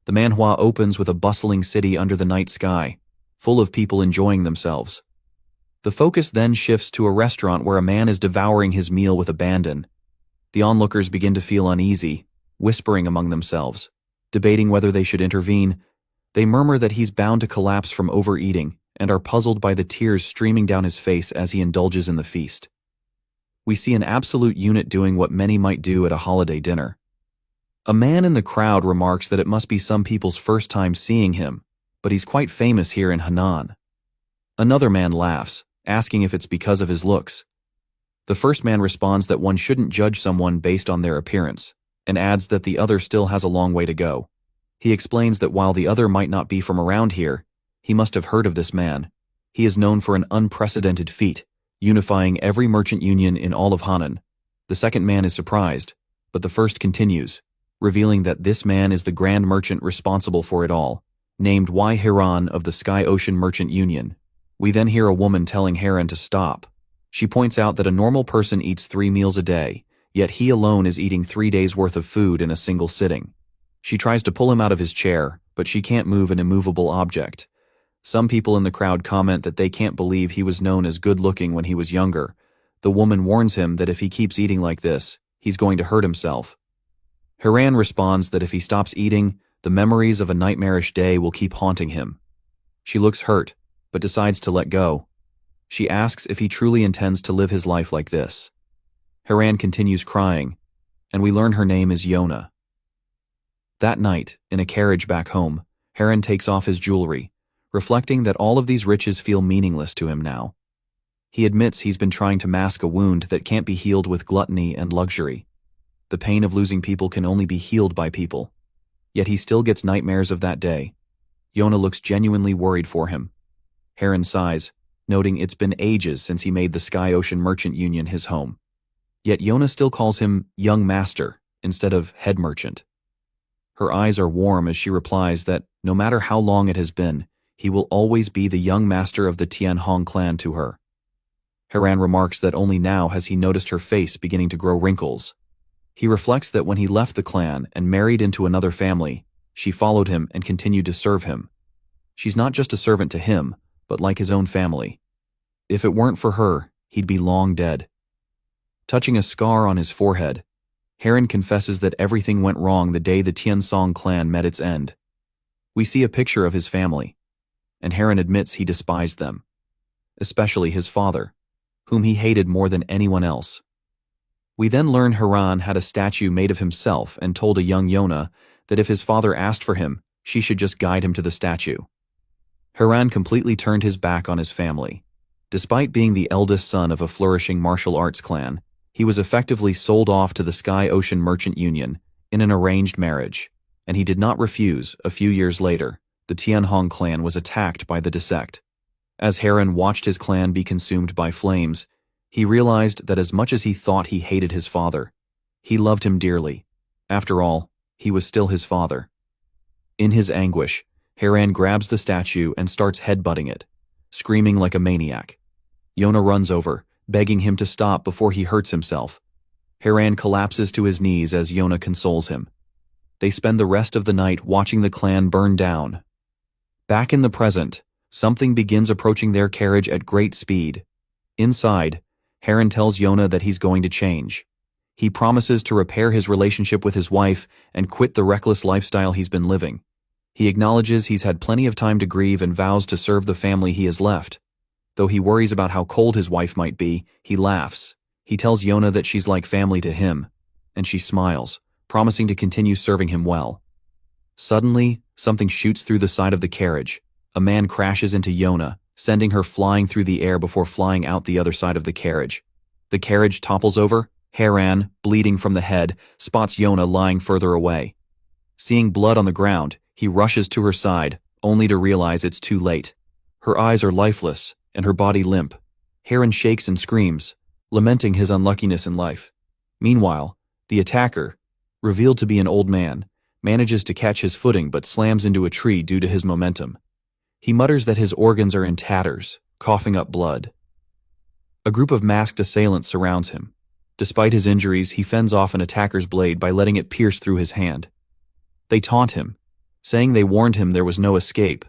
The manhwa opens with a bustling city under the night sky, full of people enjoying themselves. The focus then shifts to a restaurant where a man is devouring his meal with abandon. The onlookers begin to feel uneasy, whispering among themselves, debating whether they should intervene. They murmur that he's bound to collapse from overeating and are puzzled by the tears streaming down his face as he indulges in the feast. We see an absolute unit doing what many might do at a holiday dinner. A man in the crowd remarks that it must be some people's first time seeing him, but he's quite famous here in Henan. Another man laughs, asking if it's because of his looks. The first man responds that one shouldn't judge someone based on their appearance, and adds that the other still has a long way to go. He explains that while the other might not be from around here, he must have heard of this man. He is known for an unprecedented feat, unifying every merchant union in all of Henan. The second man is surprised, but the first continues, revealing that this man is the grand merchant responsible for it all, named Y. Hiran of the Sky Ocean Merchant Union. We then hear a woman telling Heron to stop. She points out that a normal person eats 3 meals a day, yet he alone is eating 3 days' worth of food in a single sitting. She tries to pull him out of his chair, but she can't move an immovable object. Some people in the crowd comment that they can't believe he was known as good-looking when he was younger. The woman warns him that if he keeps eating like this, he's going to hurt himself. Hiran responds that if he stops eating, the memories of a nightmarish day will keep haunting him. She looks hurt, but decides to let go. She asks if he truly intends to live his life like this. Hiran continues crying, and we learn her name is Yona. That night, in a carriage back home, Hiran takes off his jewelry, reflecting that all of these riches feel meaningless to him now. He admits he's been trying to mask a wound that can't be healed with gluttony and luxury. The pain of losing people can only be healed by people. Yet he still gets nightmares of that day. Yona looks genuinely worried for him. Hiran sighs, noting it's been ages since he made the Sky Ocean Merchant Union his home. Yet Yona still calls him young master instead of head merchant. Her eyes are warm as she replies that no matter how long it has been, he will always be the young master of the Tianhong clan to her. Hiran remarks that only now has he noticed her face beginning to grow wrinkles. He reflects that when he left the clan and married into another family, she followed him and continued to serve him. She's not just a servant to him, but like his own family. If it weren't for her, he'd be long dead. Touching a scar on his forehead, Hiran confesses that everything went wrong the day the Tiansong clan met its end. We see a picture of his family, and Hiran admits he despised them, especially his father, whom he hated more than anyone else. We then learn Hiran had a statue made of himself and told a young Yona that if his father asked for him, she should just guide him to the statue. Hiran completely turned his back on his family. Despite being the eldest son of a flourishing martial arts clan, he was effectively sold off to the Sky Ocean Merchant Union in an arranged marriage, and he did not refuse. A few years later, the Tianhong clan was attacked by the dissect. As Hiran watched his clan be consumed by flames, he realized that as much as he thought he hated his father, he loved him dearly. After all, he was still his father. In his anguish, Hiran grabs the statue and starts headbutting it, screaming like a maniac. Yona runs over, begging him to stop before he hurts himself. Hiran collapses to his knees as Yona consoles him. They spend the rest of the night watching the clan burn down. Back in the present, something begins approaching their carriage at great speed. Inside, Hiran tells Yona that he's going to change. He promises to repair his relationship with his wife and quit the reckless lifestyle he's been living. He acknowledges he's had plenty of time to grieve and vows to serve the family he has left. Though he worries about how cold his wife might be, he laughs. He tells Yona that she's like family to him, and she smiles, promising to continue serving him well. Suddenly, something shoots through the side of the carriage. A man crashes into Yona, sending her flying through the air before flying out the other side of the carriage. The carriage topples over. Hiran, bleeding from the head, spots Yona lying further away. Seeing blood on the ground, he rushes to her side, only to realize it's too late. Her eyes are lifeless, and her body limp. Hiran shakes and screams, lamenting his unluckiness in life. Meanwhile, the attacker, revealed to be an old man, manages to catch his footing but slams into a tree due to his momentum. He mutters that his organs are in tatters, coughing up blood. A group of masked assailants surrounds him. Despite his injuries, he fends off an attacker's blade by letting it pierce through his hand. They taunt him, saying they warned him there was no escape.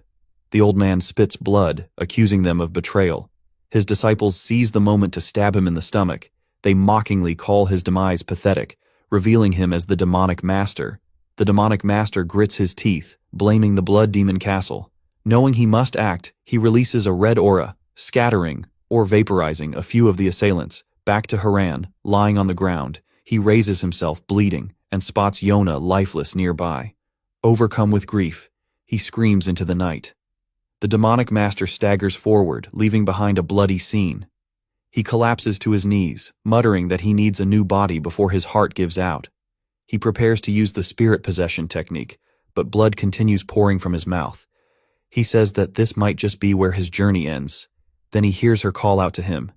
The old man spits blood, accusing them of betrayal. His disciples seize the moment to stab him in the stomach. They mockingly call his demise pathetic, revealing him as the demonic master. The demonic master grits his teeth, blaming the blood demon castle. Knowing he must act, he releases a red aura, scattering, or vaporizing, a few of the assailants. Back to Haran, lying on the ground. He raises himself, bleeding, and spots Yona lifeless nearby. Overcome with grief, he screams into the night. The demonic master staggers forward, leaving behind a bloody scene. He collapses to his knees, muttering that he needs a new body before his heart gives out. He prepares to use the spirit possession technique, but blood continues pouring from his mouth. He says that this might just be where his journey ends. Then he hears her call out to him.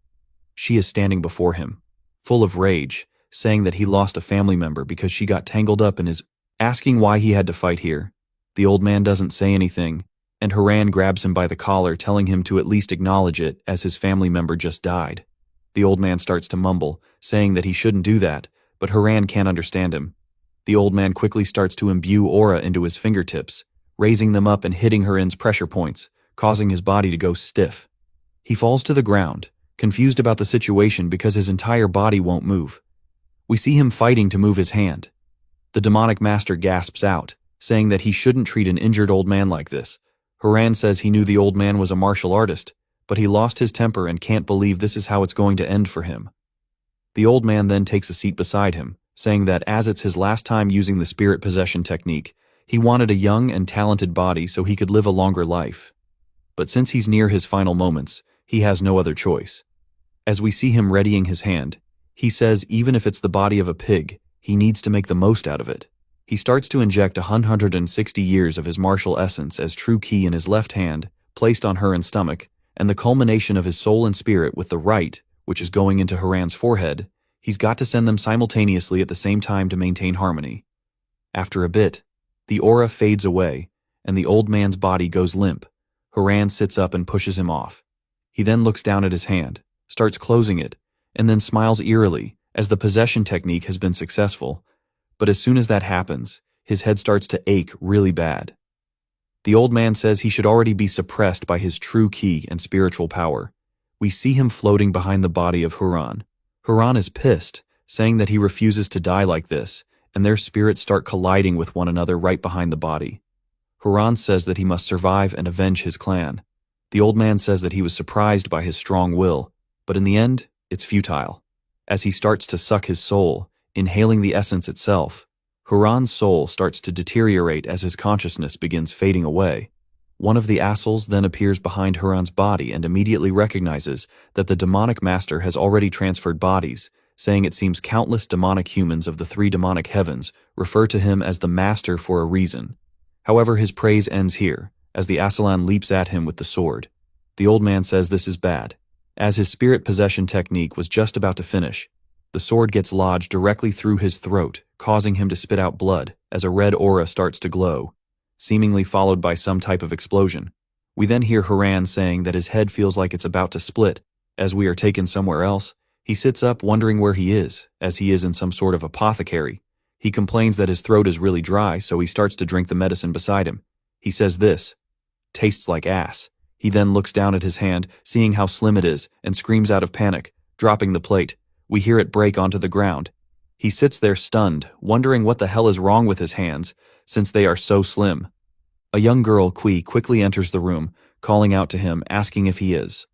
She is standing before him, full of rage, saying that he lost a family member because she got tangled up in his... Asking why he had to fight here. The old man doesn't say anything, and Haran grabs him by the collar, telling him to at least acknowledge it, as his family member just died. The old man starts to mumble, saying that he shouldn't do that, but Haran can't understand him. The old man quickly starts to imbue aura into his fingertips, raising them up and hitting Haran's pressure points, causing his body to go stiff. He falls to the ground, confused about the situation because his entire body won't move. We see him fighting to move his hand. The demonic master gasps out, saying that he shouldn't treat an injured old man like this. Haran says he knew the old man was a martial artist, but he lost his temper and can't believe this is how it's going to end for him. The old man then takes a seat beside him, saying that as it's his last time using the spirit possession technique, he wanted a young and talented body so he could live a longer life. But since he's near his final moments, he has no other choice. As we see him readying his hand, he says even if it's the body of a pig, he needs to make the most out of it. He starts to inject 160 years of his martial essence as true ki in his left hand, placed on Haran's stomach, and the culmination of his soul and spirit with the right, which is going into Haran's forehead. He's got to send them simultaneously at the same time to maintain harmony. After a bit, the aura fades away, and the old man's body goes limp. Haran sits up and pushes him off. He then looks down at his hand, starts closing it, and then smiles eerily, as the possession technique has been successful. But as soon as that happens, his head starts to ache really bad. The old man says he should already be suppressed by his true ki and spiritual power. We see him floating behind the body of Haran. Haran is pissed, saying that he refuses to die like this, and their spirits start colliding with one another right behind the body. Haran says that he must survive and avenge his clan. The old man says that he was surprised by his strong will, but in the end, it's futile. As he starts to suck his soul, inhaling the essence itself, Haran's soul starts to deteriorate as his consciousness begins fading away. One of the assholes then appears behind Haran's body and immediately recognizes that the demonic master has already transferred bodies, saying it seems countless demonic humans of the three demonic heavens refer to him as the master for a reason. However, his praise ends here, as the Asalan leaps at him with the sword. The old man says this is bad. As his spirit possession technique was just about to finish, the sword gets lodged directly through his throat, causing him to spit out blood as a red aura starts to glow, seemingly followed by some type of explosion. We then hear Haran saying that his head feels like it's about to split. As we are taken somewhere else, he sits up wondering where he is, as he is in some sort of apothecary. He complains that his throat is really dry, so he starts to drink the medicine beside him. He says this tastes like ass. He then looks down at his hand, seeing how slim it is, and screams out of panic, dropping the plate. We hear it break onto the ground. He sits there stunned, wondering what the hell is wrong with his hands, since they are so slim. A young girl, Kui, quickly enters the room, calling out to him, asking if he is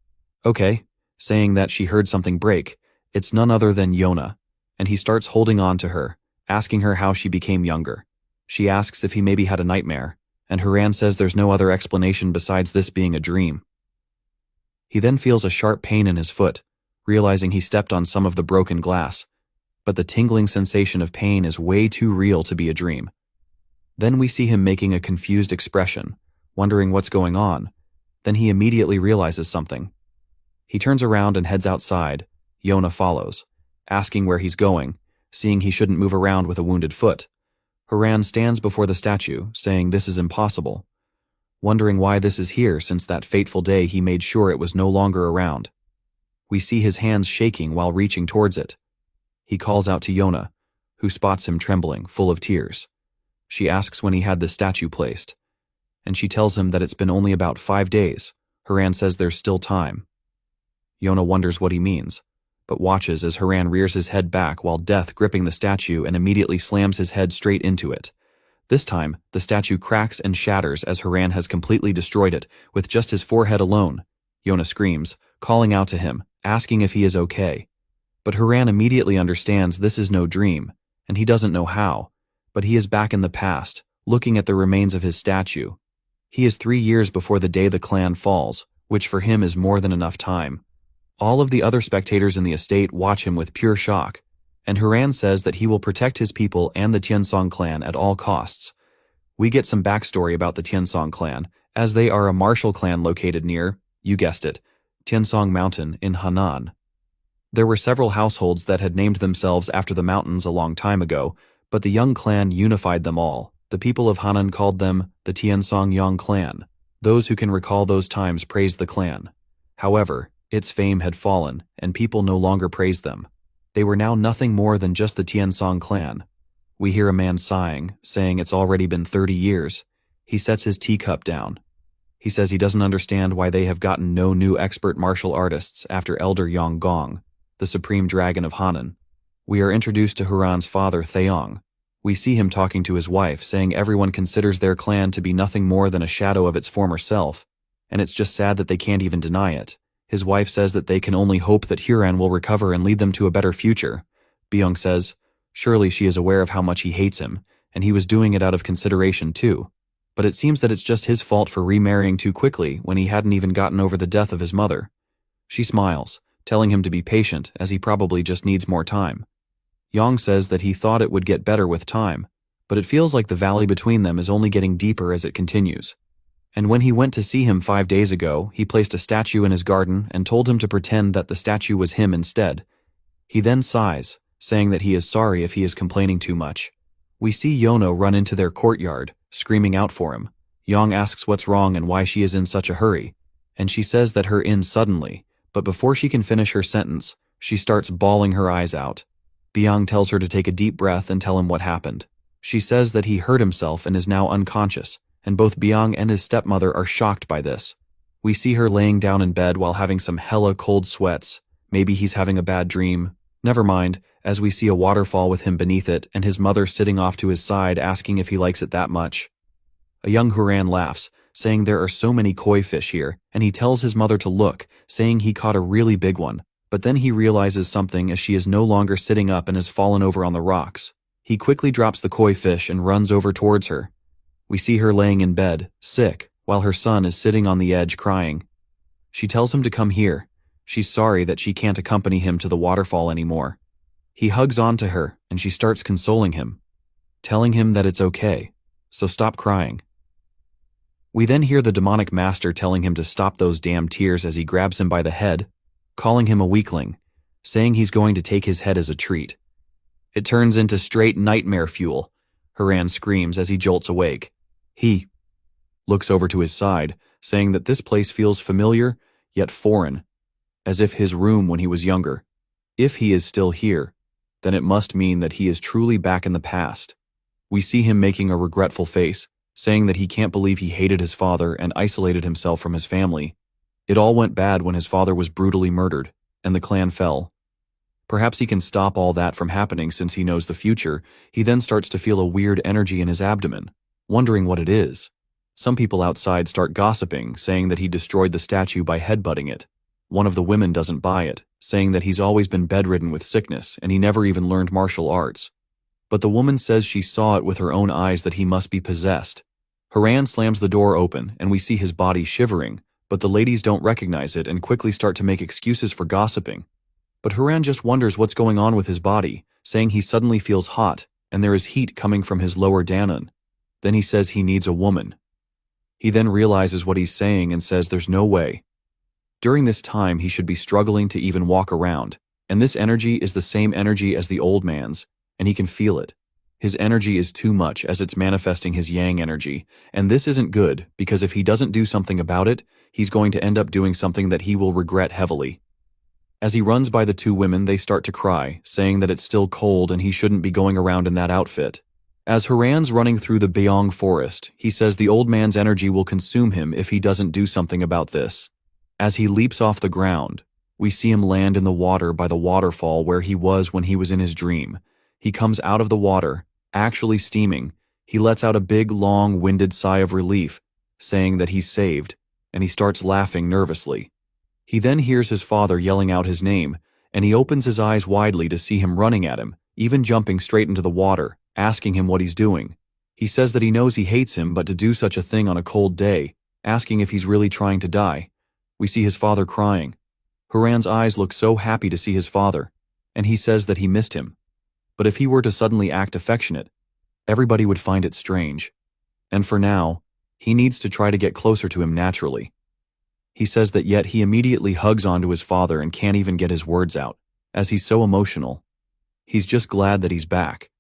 okay, saying that she heard something break. It's none other than Yona, and he starts holding on to her, asking her how she became younger. She asks if he maybe had a nightmare, and Haran says there's no other explanation besides this being a dream. He then feels a sharp pain in his foot, realizing he stepped on some of the broken glass, but the tingling sensation of pain is way too real to be a dream. Then we see him making a confused expression, wondering what's going on. Then he immediately realizes something. He turns around and heads outside. Yona follows, asking where he's going, seeing he shouldn't move around with a wounded foot. Haran stands before the statue, saying this is impossible, wondering why this is here since that fateful day he made sure it was no longer around. We see his hands shaking while reaching towards it. He calls out to Yona, who spots him trembling, full of tears. She asks when he had the statue placed, and she tells him that it's been only about 5 days. Haran says there's still time. Yona wonders what he means, but watches as Haran rears his head back while Death gripping the statue and immediately slams his head straight into it. This time, the statue cracks and shatters as Haran has completely destroyed it, with just his forehead alone. Yona screams, calling out to him, asking if he is okay. But Haran immediately understands this is no dream, and he doesn't know how, but he is back in the past, looking at the remains of his statue. He is 3 years before the day the clan falls, which for him is more than enough time. All of the other spectators in the estate watch him with pure shock, and Haran says that he will protect his people and the Tiansong clan at all costs. We get some backstory about the Tiansong clan, as they are a martial clan located near, you guessed it, Tiansong Mountain in Henan. There were several households that had named themselves after the mountains a long time ago, but the Young clan unified them all. The people of Henan called them the Tiansong Yang clan. Those who can recall those times praised the clan. However, its fame had fallen, and people no longer praised them. They were now nothing more than just the Tiansong clan. We hear a man sighing, saying it's already been 30 years. He sets his teacup down. He says he doesn't understand why they have gotten no new expert martial artists after Elder Yang Gong, the supreme dragon of Hanan. We are introduced to Haran's father, Theong. We see him talking to his wife, saying everyone considers their clan to be nothing more than a shadow of its former self, and it's just sad that they can't even deny it. His wife says that they can only hope that Huran will recover and lead them to a better future. Byung says, surely she is aware of how much he hates him, and he was doing it out of consideration too. But it seems that it's just his fault for remarrying too quickly when he hadn't even gotten over the death of his mother. She smiles, telling him to be patient as he probably just needs more time. Yang says that he thought it would get better with time, but it feels like the valley between them is only getting deeper as it continues. And when he went to see him 5 days ago, he placed a statue in his garden and told him to pretend that the statue was him instead. He then sighs, saying that he is sorry if he is complaining too much. We see Yono run into their courtyard, screaming out for him. Yang asks what's wrong and why she is in such a hurry, and she says that her in suddenly, but before she can finish her sentence, she starts bawling her eyes out. Byung tells her to take a deep breath and tell him what happened. She says that he hurt himself and is now unconscious, and both Byung and his stepmother are shocked by this. We see her laying down in bed while having some hella cold sweats. Maybe he's having a bad dream. Never mind, as we see a waterfall with him beneath it and his mother sitting off to his side asking if he likes it that much. A young Huran laughs, saying there are so many koi fish here, and he tells his mother to look, saying he caught a really big one. But then he realizes something as she is no longer sitting up and has fallen over on the rocks. He quickly drops the koi fish and runs over towards her. We see her laying in bed, sick, while her son is sitting on the edge crying. She tells him to come here. She's sorry that she can't accompany him to the waterfall anymore. He hugs on to her, and she starts consoling him, telling him that it's okay, so stop crying. We then hear the demonic master telling him to stop those damn tears as he grabs him by the head, calling him a weakling, saying he's going to take his head as a treat. It turns into straight nightmare fuel. Haran screams as he jolts awake. He looks over to his side, saying that this place feels familiar, yet foreign, as if his room when he was younger. If he is still here, then it must mean that he is truly back in the past. We see him making a regretful face, saying that he can't believe he hated his father and isolated himself from his family. It all went bad when his father was brutally murdered, and the clan fell. Perhaps he can stop all that from happening since he knows the future. He then starts to feel a weird energy in his abdomen, wondering what it is. Some people outside start gossiping, saying that he destroyed the statue by headbutting it. One of the women doesn't buy it, saying that he's always been bedridden with sickness and he never even learned martial arts. But the woman says she saw it with her own eyes that he must be possessed. Haran slams the door open and we see his body shivering, but the ladies don't recognize it and quickly start to make excuses for gossiping. But Haran just wonders what's going on with his body, saying he suddenly feels hot and there is heat coming from his lower danun. Then he says he needs a woman. He then realizes what he's saying and says there's no way. During this time he should be struggling to even walk around, and this energy is the same energy as the old man's, and he can feel it. His energy is too much as it's manifesting his yang energy, and this isn't good because if he doesn't do something about it, he's going to end up doing something that he will regret heavily. As he runs by the two women, they start to cry, saying that it's still cold and he shouldn't be going around in that outfit. As Haran's running through the Beong forest, he says the old man's energy will consume him if he doesn't do something about this. As he leaps off the ground, we see him land in the water by the waterfall where he was when he was in his dream. He comes out of the water, actually steaming. He lets out a big, long-winded sigh of relief, saying that he's saved, and he starts laughing nervously. He then hears his father yelling out his name, and he opens his eyes widely to see him running at him, even jumping straight into the water, asking him what he's doing. He says that he knows he hates him, but to do such a thing on a cold day, asking if he's really trying to die. We see his father crying. Haran's eyes look so happy to see his father, and he says that he missed him. But if he were to suddenly act affectionate, everybody would find it strange. And for now, he needs to try to get closer to him naturally. He says that yet he immediately hugs onto his father and can't even get his words out, as he's so emotional. He's just glad that he's back.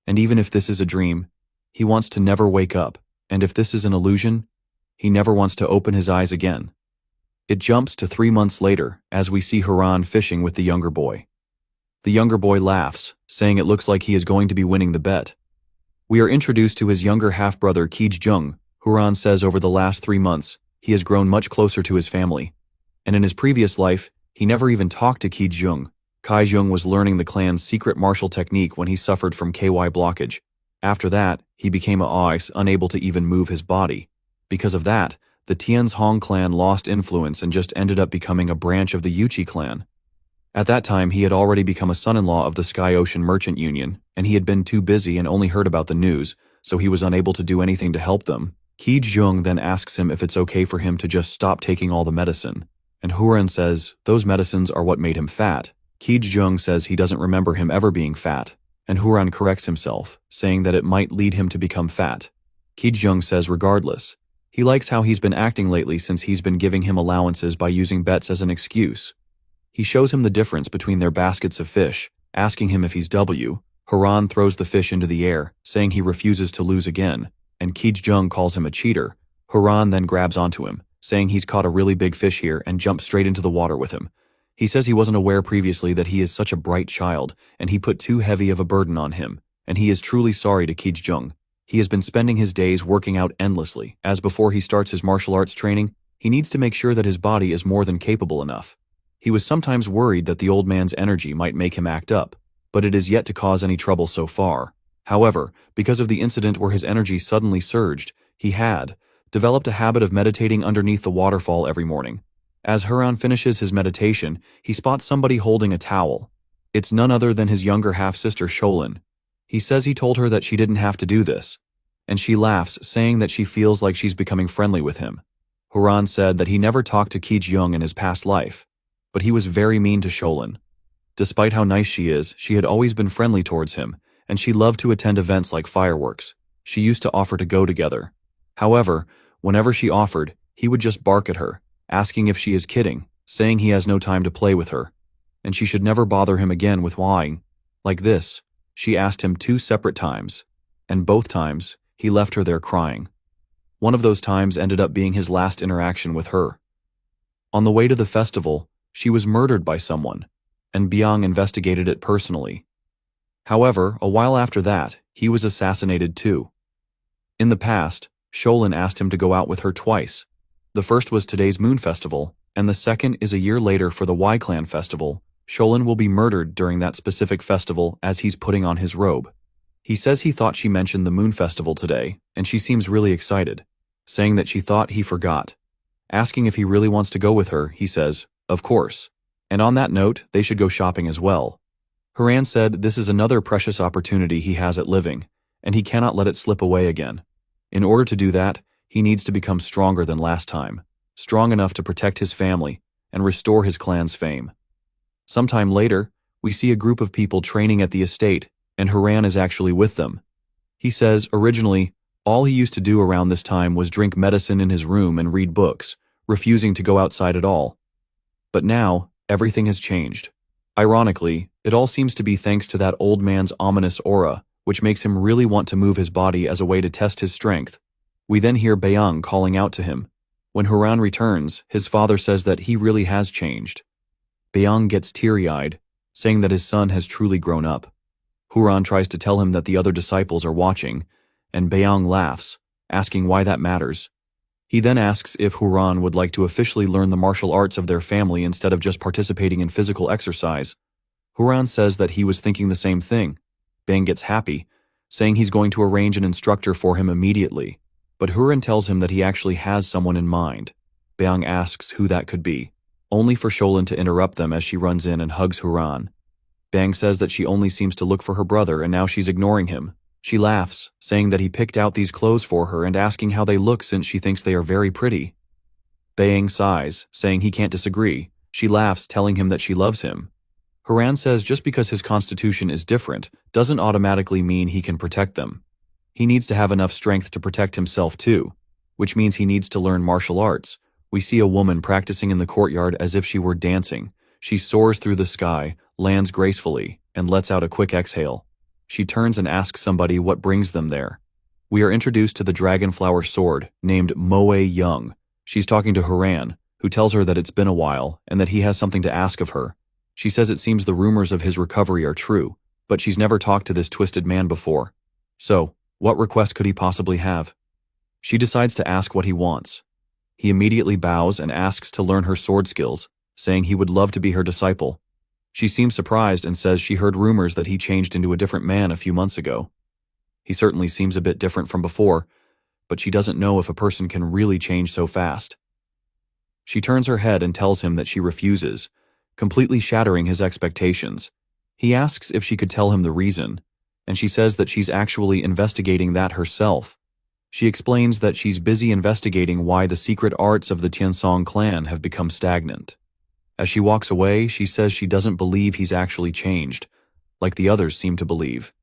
And even if this is a dream, he wants to never wake up, and if this is an illusion, he never wants to open his eyes again. It jumps to 3 months later, as we see Haran fishing with the younger boy. The younger boy laughs, saying it looks like he is going to be winning the bet. We are introduced to his younger half-brother Ki-jung. Haran says over the last 3 months, he has grown much closer to his family. And in his previous life, he never even talked to Ki-jung. Ki-jung was learning the clan's secret martial technique when he suffered from KY blockage. After that, he became unable to even move his body. Because of that, the Tianzhong clan lost influence and just ended up becoming a branch of the Yuchi clan. At that time, he had already become a son-in-law of the Sky Ocean Merchant Union, and he had been too busy and only heard about the news, so he was unable to do anything to help them. Ki-jung then asks him if it's okay for him to just stop taking all the medicine. And Haran says those medicines are what made him fat. Ki-jung says he doesn't remember him ever being fat, and Haran corrects himself, saying that it might lead him to become fat. Ki-jung says regardless, he likes how he's been acting lately since he's been giving him allowances by using bets as an excuse. He shows him the difference between their baskets of fish, asking him if he's W. Haran throws the fish into the air, saying he refuses to lose again, and Ki-jung calls him a cheater. Haran then grabs onto him, saying he's caught a really big fish here and jumps straight into the water with him. He says he wasn't aware previously that he is such a bright child, and he put too heavy of a burden on him, and he is truly sorry to Ki-jung. He has been spending his days working out endlessly, as before he starts his martial arts training, he needs to make sure that his body is more than capable enough. He was sometimes worried that the old man's energy might make him act up, but it is yet to cause any trouble so far. However, because of the incident where his energy suddenly surged, he had developed a habit of meditating underneath the waterfall every morning. As Haran finishes his meditation, he spots somebody holding a towel. It's none other than his younger half-sister Sholin. He says he told her that she didn't have to do this, and she laughs, saying that she feels like she's becoming friendly with him. Haran said that he never talked to Ki-jung in his past life, but he was very mean to Sholin. Despite how nice she is, she had always been friendly towards him, and she loved to attend events like fireworks. She used to offer to go together. However, whenever she offered, he would just bark at her, asking if she is kidding, saying he has no time to play with her, and she should never bother him again with lying. Like this, she asked him 2 separate times, and both times, he left her there crying. One of those times ended up being his last interaction with her. On the way to the festival, she was murdered by someone, and Byung investigated it personally. However, a while after that, he was assassinated too. In the past, Sholin asked him to go out with her twice. The first was today's Moon Festival, and the second is a year later for the Y-Clan Festival. Sholin will be murdered during that specific festival as he's putting on his robe. He says he thought she mentioned the Moon Festival today, and she seems really excited, saying that she thought he forgot. Asking if he really wants to go with her, he says, of course. And on that note, they should go shopping as well. Haran said this is another precious opportunity he has at living, and he cannot let it slip away again. In order to do that, he needs to become stronger than last time, strong enough to protect his family and restore his clan's fame. Sometime later, we see a group of people training at the estate, and Haran is actually with them. He says, originally, all he used to do around this time was drink medicine in his room and read books, refusing to go outside at all. But now, everything has changed. Ironically, it all seems to be thanks to that old man's ominous aura, which makes him really want to move his body as a way to test his strength. We then hear Byung calling out to him. When Haran returns, his father says that he really has changed. Byung gets teary-eyed, saying that his son has truly grown up. Huran tries to tell him that the other disciples are watching, and Baeyang laughs, asking why that matters. He then asks if Huran would like to officially learn the martial arts of their family instead of just participating in physical exercise. Huran says that he was thinking the same thing. Baeyang gets happy, saying he's going to arrange an instructor for him immediately, but Huran tells him that he actually has someone in mind. Baeyang asks who that could be, only for Sholin to interrupt them as she runs in and hugs Huran. Baeyang says that she only seems to look for her brother and now she's ignoring him. She laughs, saying that he picked out these clothes for her and asking how they look since she thinks they are very pretty. Baeyang sighs, saying he can't disagree. She laughs, telling him that she loves him. Huran says just because his constitution is different doesn't automatically mean he can protect them. He needs to have enough strength to protect himself too, which means he needs to learn martial arts. We see a woman practicing in the courtyard as if she were dancing. She soars through the sky, lands gracefully, and lets out a quick exhale. She turns and asks somebody what brings them there. We are introduced to the dragonflower sword, named Moe Young. She's talking to Huran, who tells her that it's been a while and that he has something to ask of her. She says it seems the rumors of his recovery are true, but she's never talked to this twisted man before. So, what request could he possibly have? She decides to ask what he wants. He immediately bows and asks to learn her sword skills, saying he would love to be her disciple. She seems surprised and says she heard rumors that he changed into a different man a few months ago. He certainly seems a bit different from before, but she doesn't know if a person can really change so fast. She turns her head and tells him that she refuses, completely shattering his expectations. He asks if she could tell him the reason, and she says that she's actually investigating that herself. She explains that she's busy investigating why the secret arts of the Tiansong clan have become stagnant. As she walks away, she says she doesn't believe he's actually changed, like the others seem to believe.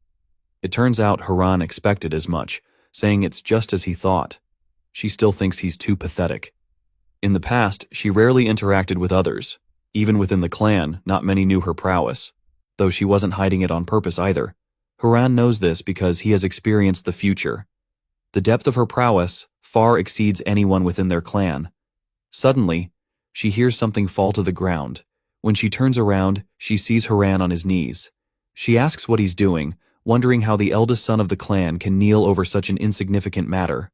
It turns out Huran expected as much, saying it's just as he thought. She still thinks he's too pathetic. In the past, she rarely interacted with others. Even within the clan, not many knew her prowess, though she wasn't hiding it on purpose either. Huran knows this because he has experienced the future. The depth of her prowess far exceeds anyone within their clan. Suddenly, she hears something fall to the ground. When she turns around, she sees Huran on his knees. She asks what he's doing, wondering how the eldest son of the clan can kneel over such an insignificant matter.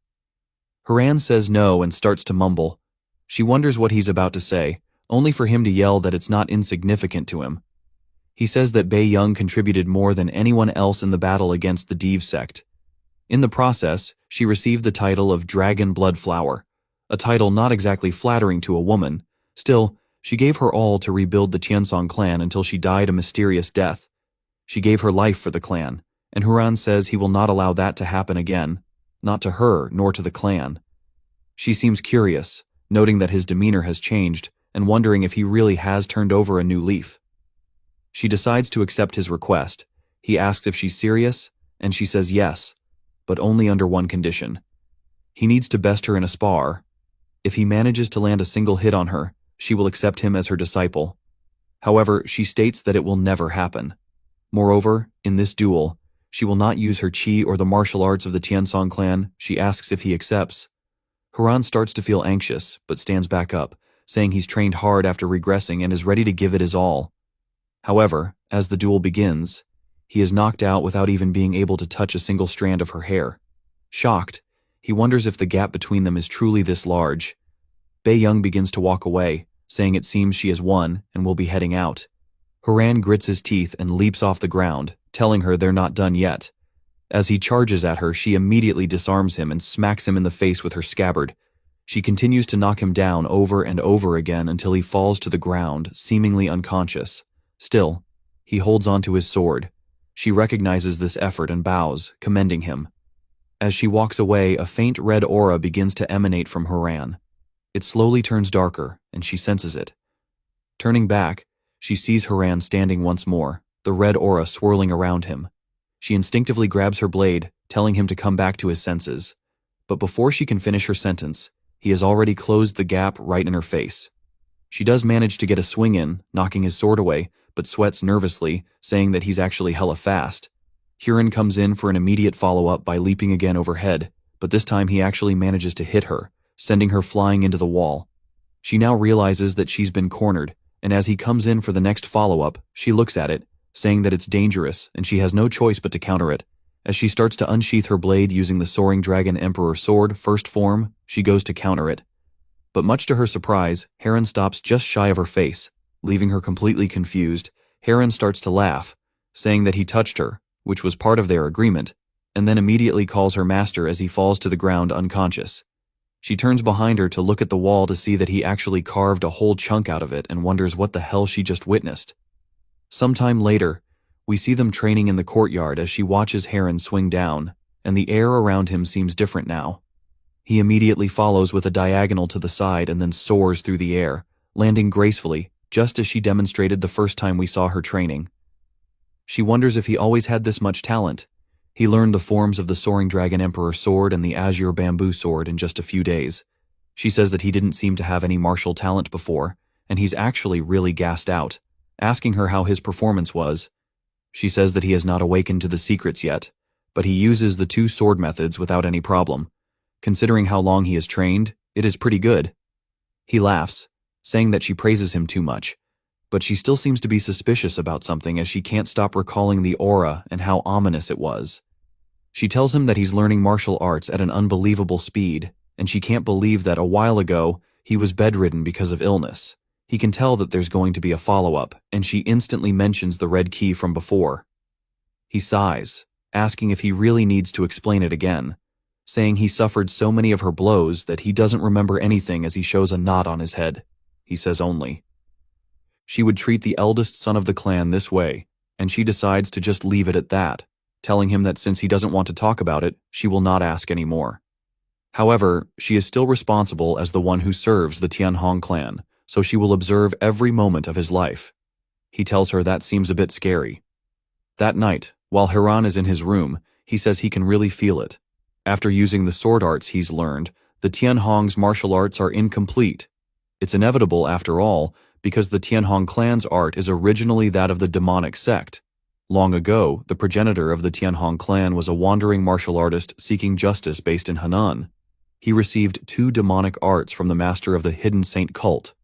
Huran says no and starts to mumble. She wonders what he's about to say, only for him to yell that it's not insignificant to him. He says that Baeyang contributed more than anyone else in the battle against the Div sect. In the process, she received the title of Dragon Blood Flower, a title not exactly flattering to a woman. Still, she gave her all to rebuild the Tiansong clan until she died a mysterious death. She gave her life for the clan, and Huran says he will not allow that to happen again, not to her nor to the clan. She seems curious, noting that his demeanor has changed, and wondering if he really has turned over a new leaf. She decides to accept his request. He asks if she's serious, and she says yes, but only under one condition. He needs to best her in a spar. If he manages to land a single hit on her, she will accept him as her disciple. However, she states that it will never happen. Moreover, in this duel, she will not use her chi or the martial arts of the Tiansong clan. She asks if he accepts. Huran starts to feel anxious, but stands back up, saying he's trained hard after regressing and is ready to give it his all. However, as the duel begins, he is knocked out without even being able to touch a single strand of her hair. Shocked, he wonders if the gap between them is truly this large. Baeyang begins to walk away, saying it seems she has won and will be heading out. Huran grits his teeth and leaps off the ground, telling her they're not done yet. As he charges at her, she immediately disarms him and smacks him in the face with her scabbard. She continues to knock him down over and over again until he falls to the ground, seemingly unconscious. Still, he holds onto his sword. She recognizes this effort and bows, commending him. As she walks away, a faint red aura begins to emanate from Huran. It slowly turns darker, and she senses it. Turning back, she sees Huran standing once more, the red aura swirling around him. She instinctively grabs her blade, telling him to come back to his senses. But before she can finish her sentence, he has already closed the gap right in her face. She does manage to get a swing in, knocking his sword away, but sweats nervously, saying that he's actually hella fast. Huran comes in for an immediate follow-up by leaping again overhead, but this time he actually manages to hit her, sending her flying into the wall. She now realizes that she's been cornered, and as he comes in for the next follow-up, she looks at it, saying that it's dangerous and she has no choice but to counter it. As she starts to unsheath her blade using the Soaring Dragon Emperor sword, first form, she goes to counter it. But much to her surprise, Heron stops just shy of her face, leaving her completely confused. Heron starts to laugh, saying that he touched her, which was part of their agreement, and then immediately calls her master as he falls to the ground unconscious. She turns behind her to look at the wall to see that he actually carved a whole chunk out of it and wonders what the hell she just witnessed. Sometime later, we see them training in the courtyard as she watches Heron swing down, and the air around him seems different now. He immediately follows with a diagonal to the side and then soars through the air, landing gracefully, just as she demonstrated the first time we saw her training. She wonders if he always had this much talent. He learned the forms of the Soaring Dragon Emperor sword and the Azure Bamboo sword in just a few days. She says that he didn't seem to have any martial talent before, and he's actually really gassed out, asking her how his performance was. She says that he has not awakened to the secrets yet, but he uses the two sword methods without any problem. Considering how long he has trained, it is pretty good. He laughs, saying that she praises him too much, but she still seems to be suspicious about something as she can't stop recalling the aura and how ominous it was. She tells him that he's learning martial arts at an unbelievable speed, and she can't believe that a while ago he was bedridden because of illness. He can tell that there's going to be a follow-up, and she instantly mentions the red key from before. He sighs, asking if he really needs to explain it again, saying he suffered so many of her blows that he doesn't remember anything as he shows a knot on his head. He says only. She would treat the eldest son of the clan this way, and she decides to just leave it at that, telling him that since he doesn't want to talk about it, she will not ask anymore. However, she is still responsible as the one who serves the Tianhong clan, so she will observe every moment of his life. He tells her that seems a bit scary. That night, while Hiran is in his room, he says he can really feel it. After using the sword arts he's learned, the Tianhong's martial arts are incomplete. It's inevitable, after all, because the Tianhong clan's art is originally that of the demonic sect. Long ago, the progenitor of the Tianhong clan was a wandering martial artist seeking justice based in Henan. He received 2 demonic arts from the master of the Hidden Saint cult,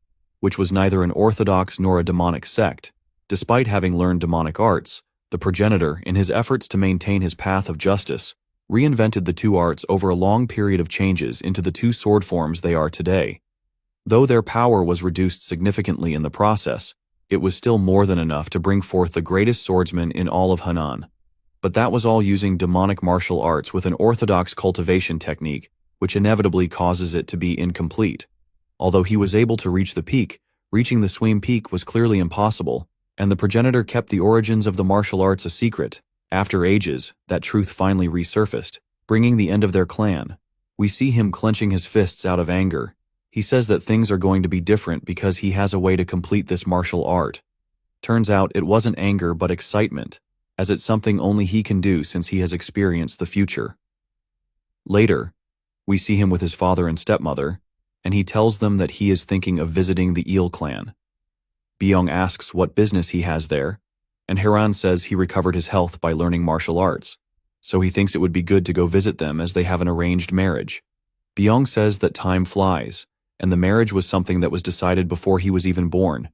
which was neither an orthodox nor a demonic sect. Despite having learned demonic arts, the progenitor, in his efforts to maintain his path of justice, reinvented the 2 arts over a long period of changes into the 2 sword forms they are today. Though their power was reduced significantly in the process, it was still more than enough to bring forth the greatest swordsman in all of Henan. But that was all using demonic martial arts with an orthodox cultivation technique, which inevitably causes it to be incomplete. Although he was able to reach the peak, reaching the Swaim Peak was clearly impossible, and the progenitor kept the origins of the martial arts a secret. After ages, that truth finally resurfaced, bringing the end of their clan. We see him clenching his fists out of anger. He says that things are going to be different because he has a way to complete this martial art. Turns out it wasn't anger but excitement, as it's something only he can do since he has experienced the future. Later, we see him with his father and stepmother, and he tells them that he is thinking of visiting the Eel clan. Byung asks what business he has there, and Hiran says he recovered his health by learning martial arts, so he thinks it would be good to go visit them as they have an arranged marriage. Byung says that time flies, and the marriage was something that was decided before he was even born.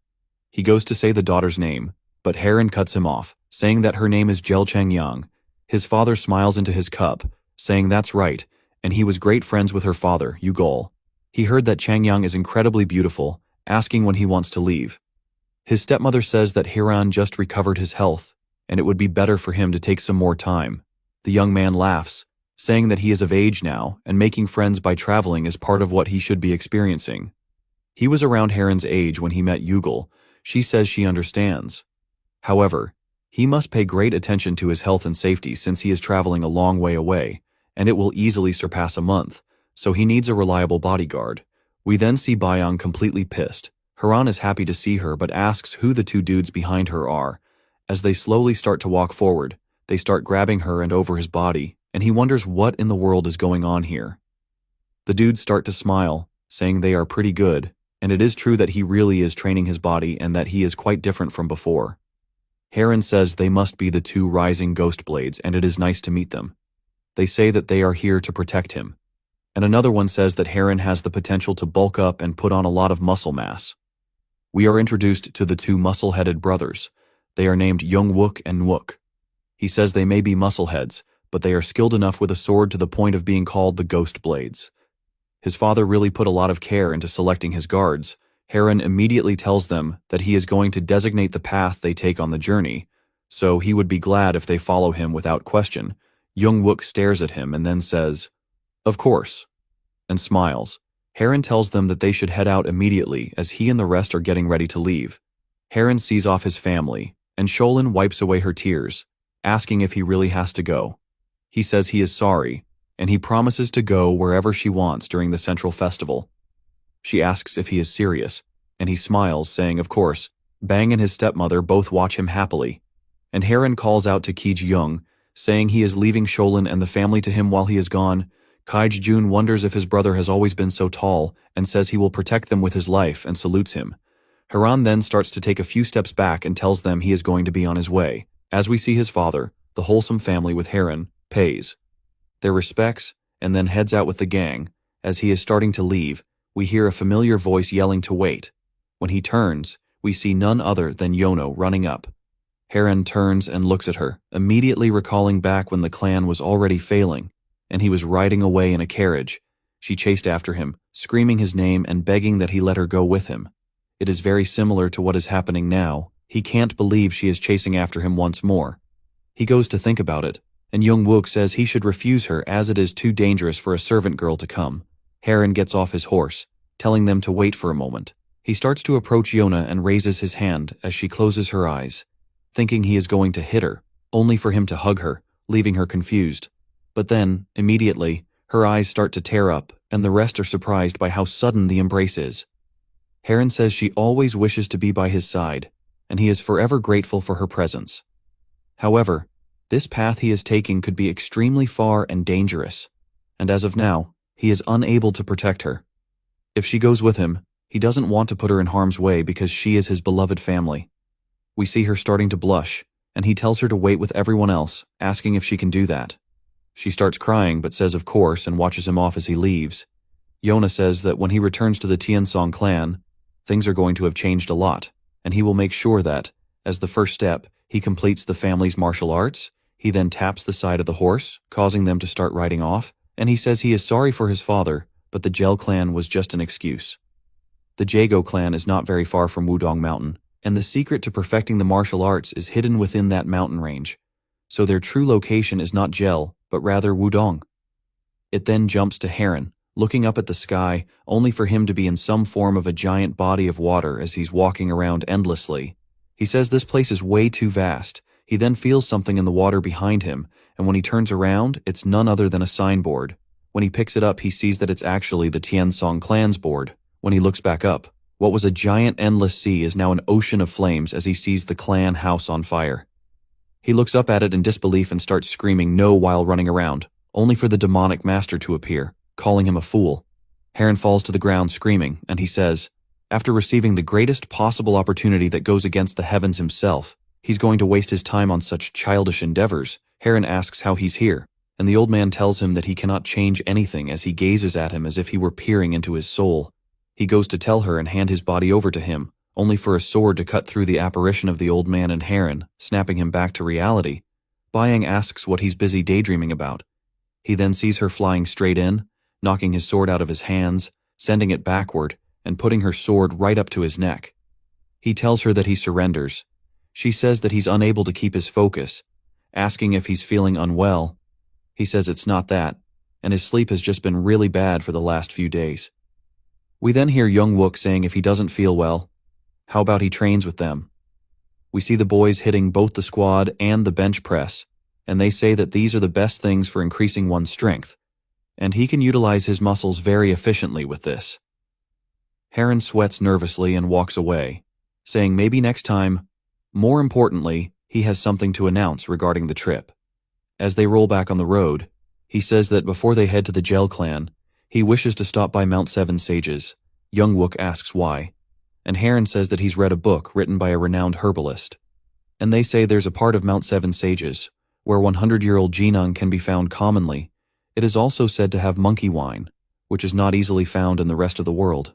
He goes to say the daughter's name, but Heron cuts him off, saying that her name is Jel Changyang. His father smiles into his cup, saying that's right, and he was great friends with her father, Yugol. He heard that Changyang is incredibly beautiful, asking when he wants to leave. His stepmother says that Hiran just recovered his health, and it would be better for him to take some more time. The young man laughs, saying that he is of age now, and making friends by traveling is part of what he should be experiencing. He was around Heron's age when he met Yugol. She says she understands. However, he must pay great attention to his health and safety since he is traveling a long way away, and it will easily surpass a month, so he needs a reliable bodyguard. We then see Byung completely pissed. Hiran is happy to see her but asks who the 2 dudes behind her are. As they slowly start to walk forward, they start grabbing her and over his body, and he wonders what in the world is going on here. The dudes start to smile, saying they are pretty good, and it is true that he really is training his body and that he is quite different from before. Heron says they must be the 2 rising ghost blades and it is nice to meet them. They say that they are here to protect him. And another one says that Heron has the potential to bulk up and put on a lot of muscle mass. We are introduced to the 2 muscle-headed brothers. They are named Young-wook and Wook. He says they may be muscleheads, but they are skilled enough with a sword to the point of being called the Ghost Blades. His father really put a lot of care into selecting his guards. Heron immediately tells them that he is going to designate the path they take on the journey, so he would be glad if they follow him without question. Young-wook stares at him and then says, "Of course," and smiles. Heron tells them that they should head out immediately as he and the rest are getting ready to leave. Heron sees off his family, and Sholin wipes away her tears, asking if he really has to go. He says he is sorry, and he promises to go wherever she wants during the central festival. She asks if he is serious, and he smiles, saying of course. Bang and his stepmother both watch him happily, and Heron calls out to Ki-jung, saying he is leaving Sholin and the family to him while he is gone. Ki-jun wonders if his brother has always been so tall, and says he will protect them with his life and salutes him. Heron then starts to take a few steps back and tells them he is going to be on his way. As we see his father, the wholesome family with Heron, pays their respects, and then heads out with the gang. As he is starting to leave, we hear a familiar voice yelling to wait. When he turns, we see none other than Yono running up. Heron turns and looks at her, immediately recalling back when the clan was already failing, and he was riding away in a carriage. She chased after him, screaming his name and begging that he let her go with him. It is very similar to what is happening now. He can't believe she is chasing after him once more. He goes to think about it, and Young-wook says he should refuse her as it is too dangerous for a servant girl to come. Heron gets off his horse, telling them to wait for a moment. He starts to approach Yona and raises his hand as she closes her eyes, thinking he is going to hit her, only for him to hug her, leaving her confused. But then, immediately, her eyes start to tear up, and the rest are surprised by how sudden the embrace is. Heron says she always wishes to be by his side, and he is forever grateful for her presence. However, this path he is taking could be extremely far and dangerous, and as of now, he is unable to protect her. If she goes with him, he doesn't want to put her in harm's way because she is his beloved family. We see her starting to blush, and he tells her to wait with everyone else, asking if she can do that. She starts crying but says of course and watches him off as he leaves. Yona says that when he returns to the Tiansong clan, things are going to have changed a lot, and he will make sure that, as the first step, he completes the family's martial arts. He then taps the side of the horse, causing them to start riding off, and he says he is sorry for his father, but the Gel clan was just an excuse. The Jago clan is not very far from Wudong Mountain, and the secret to perfecting the martial arts is hidden within that mountain range, so their true location is not Gel, but rather Wudong. It then jumps to Heron, looking up at the sky, only for him to be in some form of a giant body of water as he's walking around endlessly. He says this place is way too vast. He then feels something in the water behind him, and when he turns around, it's none other than a signboard. When he picks it up, he sees that it's actually the Tiansong clan's board. When he looks back up, what was a giant endless sea is now an ocean of flames as he sees the clan house on fire. He looks up at it in disbelief and starts screaming no while running around, only for the demonic master to appear, calling him a fool. Heron falls to the ground screaming, and he says, after receiving the greatest possible opportunity that goes against the heavens himself, he's going to waste his time on such childish endeavors. Heron asks how he's here, and the old man tells him that he cannot change anything as he gazes at him as if he were peering into his soul. He goes to tell her and hand his body over to him, only for a sword to cut through the apparition of the old man and Heron, snapping him back to reality. Byang asks what he's busy daydreaming about. He then sees her flying straight in, knocking his sword out of his hands, sending it backward, and putting her sword right up to his neck. He tells her that he surrenders. She says that he's unable to keep his focus, asking if he's feeling unwell. He says it's not that, and his sleep has just been really bad for the last few days. We then hear Young-wook saying if he doesn't feel well, how about he trains with them? We see the boys hitting both the squad and the bench press, and they say that these are the best things for increasing one's strength, and he can utilize his muscles very efficiently with this. Heron sweats nervously and walks away, saying maybe next time. More importantly, he has something to announce regarding the trip. As they roll back on the road, he says that before they head to the Gel clan, he wishes to stop by Mount Seven Sages. Young-wook asks why, and Heron says that he's read a book written by a renowned herbalist, and they say there's a part of Mount Seven Sages where 100-year-old Jinung can be found commonly. It is also said to have monkey wine, which is not easily found in the rest of the world.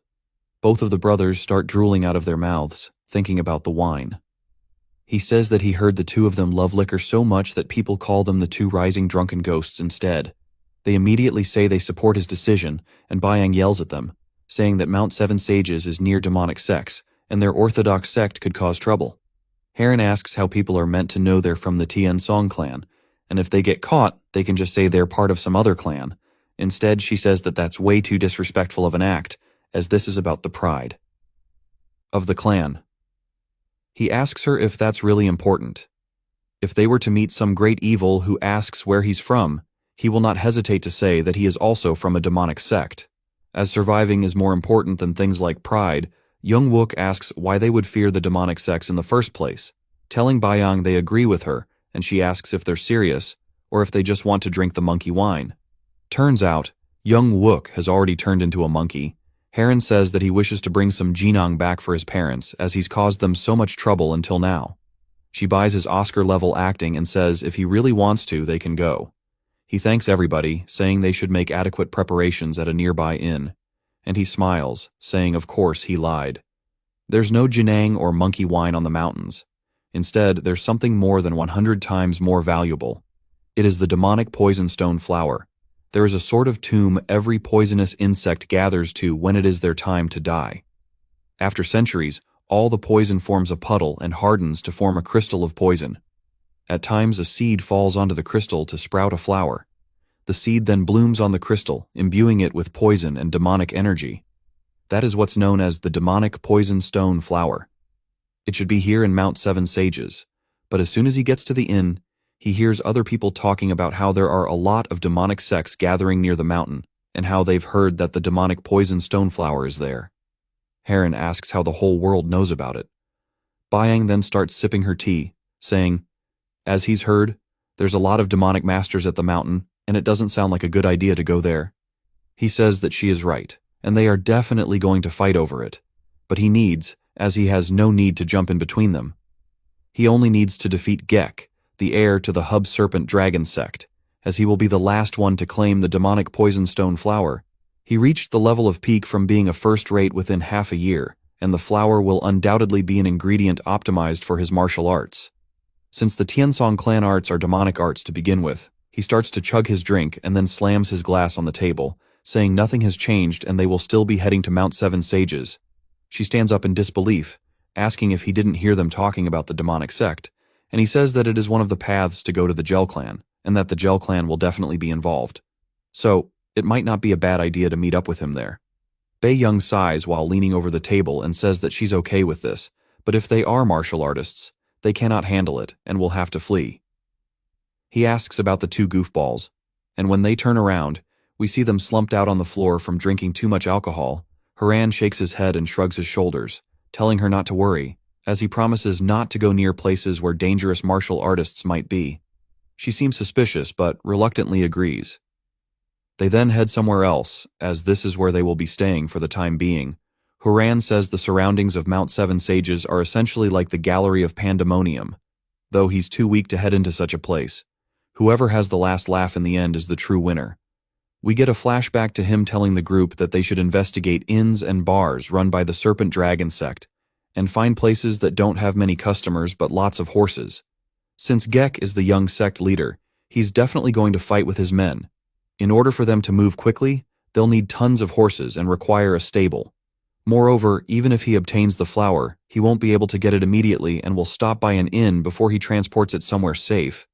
Both of the brothers start drooling out of their mouths, thinking about the wine. He says that he heard the two of them love liquor so much that people call them the two rising drunken ghosts instead. They immediately say they support his decision, and Bayang yells at them, saying that Mount Seven Sages is near demonic sex, and their orthodox sect could cause trouble. Heron asks how people are meant to know they're from the Tian Song clan, and if they get caught, they can just say they're part of some other clan. Instead, she says that that's way too disrespectful of an act, as this is about the pride of the clan. He asks her if that's really important. If they were to meet some great evil who asks where he's from, he will not hesitate to say that he is also from a demonic sect. As surviving is more important than things like pride, Young Wook asks why they would fear the demonic sects in the first place, telling Bayang they agree with her, and she asks if they're serious, or if they just want to drink the monkey wine. Turns out, Young Wook has already turned into a monkey. Heron says that he wishes to bring some Jinong back for his parents, as he's caused them so much trouble until now. She buys his Oscar-level acting and says if he really wants to, they can go. He thanks everybody, saying they should make adequate preparations at a nearby inn. And he smiles, saying of course he lied. There's no Jinang or monkey wine on the mountains. Instead, there's something more than 100 times more valuable. It is the demonic poison stone flower. There is a sort of tomb every poisonous insect gathers to when it is their time to die. After centuries, all the poison forms a puddle and hardens to form a crystal of poison. At times, a seed falls onto the crystal to sprout a flower. The seed then blooms on the crystal, imbuing it with poison and demonic energy. That is what's known as the demonic poison stone flower. It should be here in Mount Seven Sages, but as soon as he gets to the inn, he hears other people talking about how there are a lot of demonic sects gathering near the mountain, and how they've heard that the demonic poison stone flower is there. Heron asks how the whole world knows about it. Bayang then starts sipping her tea, saying, as he's heard, there's a lot of demonic masters at the mountain, and it doesn't sound like a good idea to go there. He says that she is right, and they are definitely going to fight over it, but he needs, as he has no need to jump in between them. He only needs to defeat Gek, the heir to the Hub Serpent Dragon sect, as he will be the last one to claim the demonic poison stone flower. He reached the level of peak from being a first-rate within half a year, and the flower will undoubtedly be an ingredient optimized for his martial arts. Since the Tiansong clan arts are demonic arts to begin with, he starts to chug his drink and then slams his glass on the table, saying nothing has changed and they will still be heading to Mount Seven Sages. She stands up in disbelief, asking if he didn't hear them talking about the demonic sect, and he says that it is one of the paths to go to the Gel clan, and that the Gel clan will definitely be involved. So, it might not be a bad idea to meet up with him there. Bei Young sighs while leaning over the table and says that she's okay with this, but if they are martial artists, they cannot handle it and will have to flee. He asks about the two goofballs, and when they turn around, we see them slumped out on the floor from drinking too much alcohol. Haran shakes his head and shrugs his shoulders, telling her not to worry, as he promises not to go near places where dangerous martial artists might be. She seems suspicious, but reluctantly agrees. They then head somewhere else, as this is where they will be staying for the time being. Haran says the surroundings of Mount Seven Sages are essentially like the Gallery of Pandemonium, though he's too weak to head into such a place. Whoever has the last laugh in the end is the true winner. We get a flashback to him telling the group that they should investigate inns and bars run by the Serpent Dragon sect, and find places that don't have many customers but lots of horses. Since Gek is the young sect leader, he's definitely going to fight with his men. In order for them to move quickly, they'll need tons of horses and require a stable. Moreover, even if he obtains the flower, he won't be able to get it immediately and will stop by an inn before he transports it somewhere safe.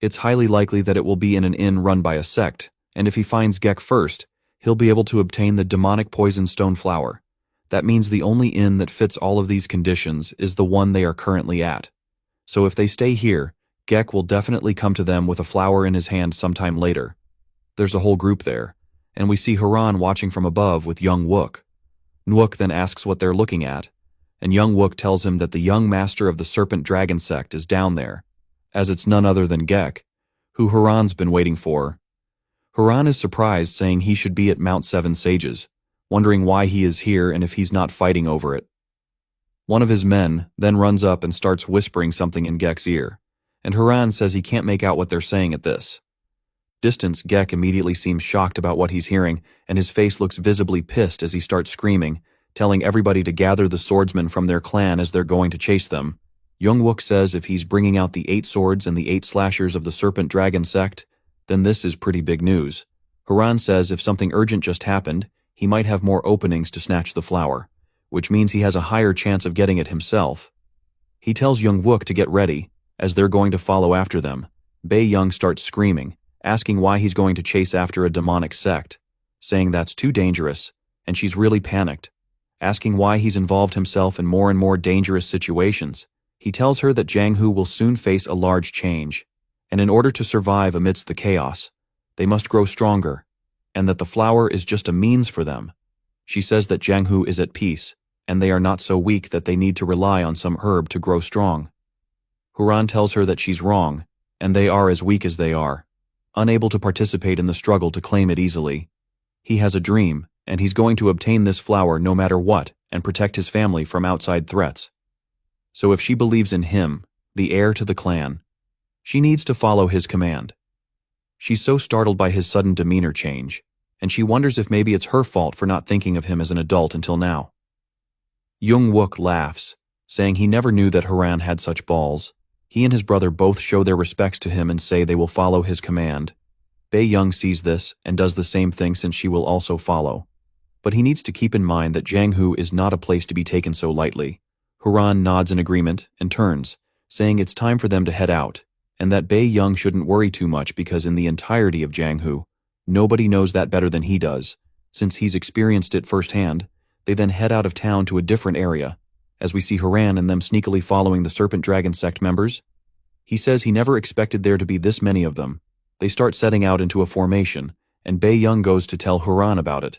It's highly likely that it will be in an inn run by a sect, and if he finds Gek first, he'll be able to obtain the demonic poison stone flower. That means the only inn that fits all of these conditions is the one they are currently at. So if they stay here, Gek will definitely come to them with a flower in his hand sometime later. There's a whole group there, and we see Haran watching from above with Young Wook. Nwook then asks what they're looking at, and Young Wook tells him that the young master of the Serpent Dragon sect is down there, as it's none other than Gek, who Haran's been waiting for. Haran is surprised, saying he should be at Mount Seven Sages, wondering why he is here and if he's not fighting over it. One of his men then runs up and starts whispering something in Gek's ear, and Haran says he can't make out what they're saying at this. Distance, Gek immediately seems shocked about what he's hearing, and his face looks visibly pissed as he starts screaming, telling everybody to gather the swordsmen from their clan as they're going to chase them. Young-wook says if he's bringing out the 8 swords and the 8 slashers of the Serpent Dragon sect, then this is pretty big news. Haran says if something urgent just happened, he might have more openings to snatch the flower, which means he has a higher chance of getting it himself. He tells Young-wook to get ready, as they're going to follow after them. Bae-young starts screaming, asking why he's going to chase after a demonic sect, saying that's too dangerous, and she's really panicked, asking why he's involved himself in more and more dangerous situations. He tells her that Jang-hoo will soon face a large change, and in order to survive amidst the chaos, they must grow stronger, and that the flower is just a means for them. She says that Jang-hoo is at peace, and they are not so weak that they need to rely on some herb to grow strong. Haran tells her that she's wrong, and they are as weak as they are, unable to participate in the struggle to claim it easily. He has a dream, and he's going to obtain this flower no matter what and protect his family from outside threats. So if she believes in him, the heir to the clan, she needs to follow his command. She's so startled by his sudden demeanor change, and she wonders if maybe it's her fault for not thinking of him as an adult until now. Young-wook laughs, saying he never knew that Haran had such balls. He and his brother both show their respects to him and say they will follow his command. Bae-young sees this and does the same thing since she will also follow. But he needs to keep in mind that Jang-hoo is not a place to be taken so lightly. Haran nods in agreement and turns, saying it's time for them to head out, and that Bae-young shouldn't worry too much because in the entirety of Jang-hoo, nobody knows that better than he does. Since he's experienced it firsthand, they then head out of town to a different area, as we see Haran and them sneakily following the Serpent Dragon sect members. He says he never expected there to be this many of them. They start setting out into a formation, and Bae-young goes to tell Haran about it.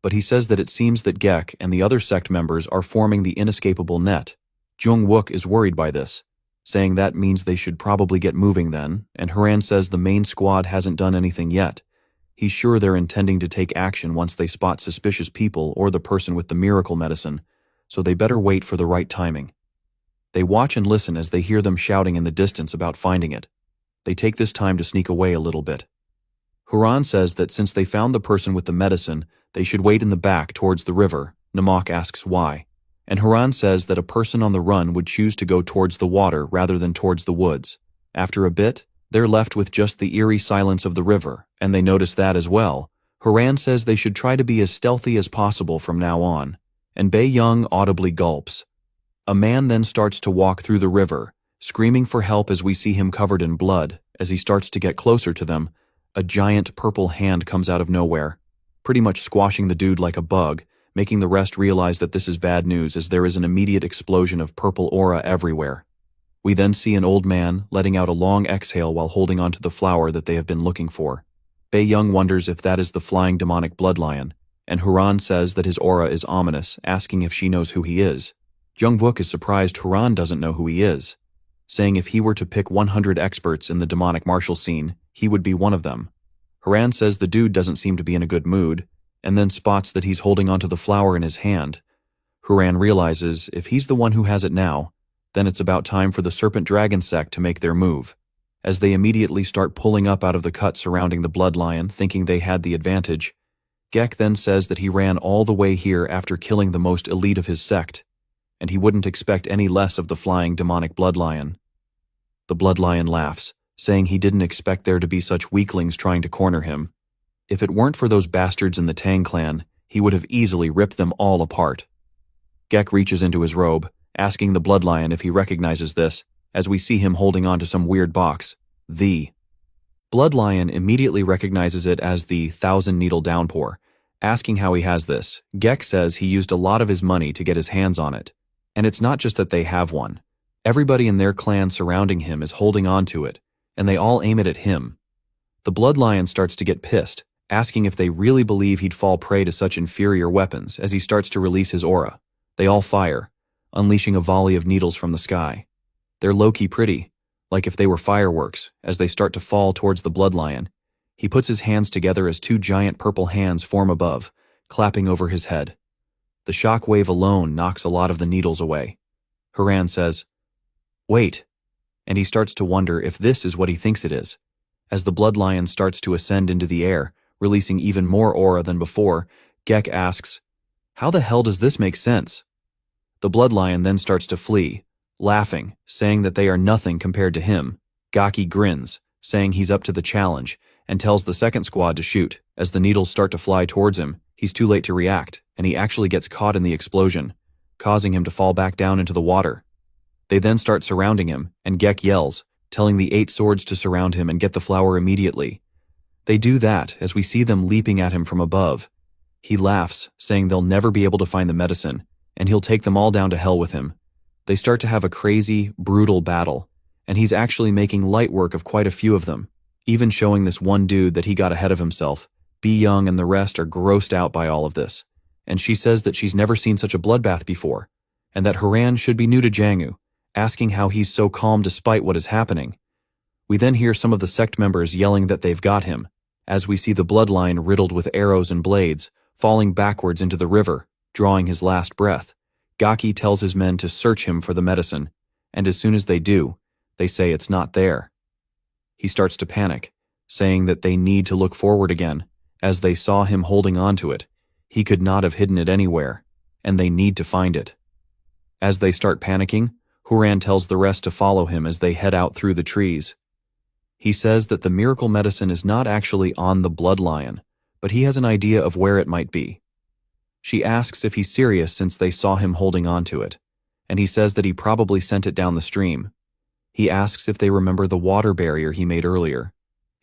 But he says that it seems that Gek and the other sect members are forming the inescapable net. Jung-wook is worried by this, saying that means they should probably get moving then, and Haran says the main squad hasn't done anything yet. He's sure they're intending to take action once they spot suspicious people or the person with the miracle medicine, so they better wait for the right timing. They watch and listen as they hear them shouting in the distance about finding it. They take this time to sneak away a little bit. Haran says that since they found the person with the medicine, they should wait in the back towards the river. Namok asks why, and Haran says that a person on the run would choose to go towards the water rather than towards the woods. After a bit, they're left with just the eerie silence of the river, and they notice that as well. Haran says they should try to be as stealthy as possible from now on, and Bae-young audibly gulps. A man then starts to walk through the river, screaming for help as we see him covered in blood. As he starts to get closer to them, a giant purple hand comes out of nowhere, pretty much squashing the dude like a bug, making the rest realize that this is bad news as there is an immediate explosion of purple aura everywhere. We then see an old man letting out a long exhale while holding onto the flower that they have been looking for. Bae-young wonders if that is the flying demonic bloodlion, and Haran says that his aura is ominous, asking if she knows who he is. Jung-wook is surprised Haran doesn't know who he is, saying if he were to pick 100 experts in the demonic martial scene, he would be one of them. Haran says the dude doesn't seem to be in a good mood, and then spots that he's holding onto the flower in his hand. Haran realizes if he's the one who has it now, then it's about time for the Serpent Dragon sect to make their move. As they immediately start pulling up out of the cut surrounding the bloodlion, thinking they had the advantage, Gek then says that he ran all the way here after killing the most elite of his sect, and he wouldn't expect any less of the flying demonic bloodlion. The bloodlion laughs, saying he didn't expect there to be such weaklings trying to corner him. If it weren't for those bastards in the Tang clan, he would have easily ripped them all apart. Gek reaches into his robe, asking the bloodlion if he recognizes this, as we see him holding on to some weird box. The bloodlion immediately recognizes it as the 1,000-needle downpour. Asking how he has this, Gek says he used a lot of his money to get his hands on it. And it's not just that they have one. Everybody in their clan surrounding him is holding on to it, and they all aim it at him. The bloodlion starts to get pissed, asking if they really believe he'd fall prey to such inferior weapons as he starts to release his aura. They all fire, unleashing a volley of needles from the sky. They're low-key pretty, like if they were fireworks, as they start to fall towards the bloodlion. He puts his hands together as 2 giant purple hands form above, clapping over his head. The shock wave alone knocks a lot of the needles away. Haran says, "Wait," and he starts to wonder if this is what he thinks it is. As the bloodlion starts to ascend into the air, releasing even more aura than before, Gek asks, "How the hell does this make sense?" The bloodlion then starts to flee, Laughing, saying that they are nothing compared to him, Gaki grins, saying he's up to the challenge, and tells the second squad to shoot. As the needles start to fly towards him, he's too late to react, and he actually gets caught in the explosion, causing him to fall back down into the water. They then start surrounding him, and Gek yells, telling the 8 swords to surround him and get the flower immediately. They do that as we see them leaping at him from above. He laughs, saying they'll never be able to find the medicine, and he'll take them all down to hell with him. They start to have a crazy, brutal battle, and he's actually making light work of quite a few of them, even showing this one dude that he got ahead of himself. Bi Young and the rest are grossed out by all of this, and she says that she's never seen such a bloodbath before, and that Haran should be new to Jangu, asking how he's so calm despite what is happening. We then hear some of the sect members yelling that they've got him, as we see the bloodline riddled with arrows and blades, falling backwards into the river, drawing his last breath. Gaki tells his men to search him for the medicine, and as soon as they do, they say it's not there. He starts to panic, saying that they need to look forward again, as they saw him holding on to it. He could not have hidden it anywhere, and they need to find it. As they start panicking, Huran tells the rest to follow him as they head out through the trees. He says that the miracle medicine is not actually on the blood lion, but he has an idea of where it might be. She asks if he's serious since they saw him holding on to it, and he says that he probably sent it down the stream. He asks if they remember the water barrier he made earlier.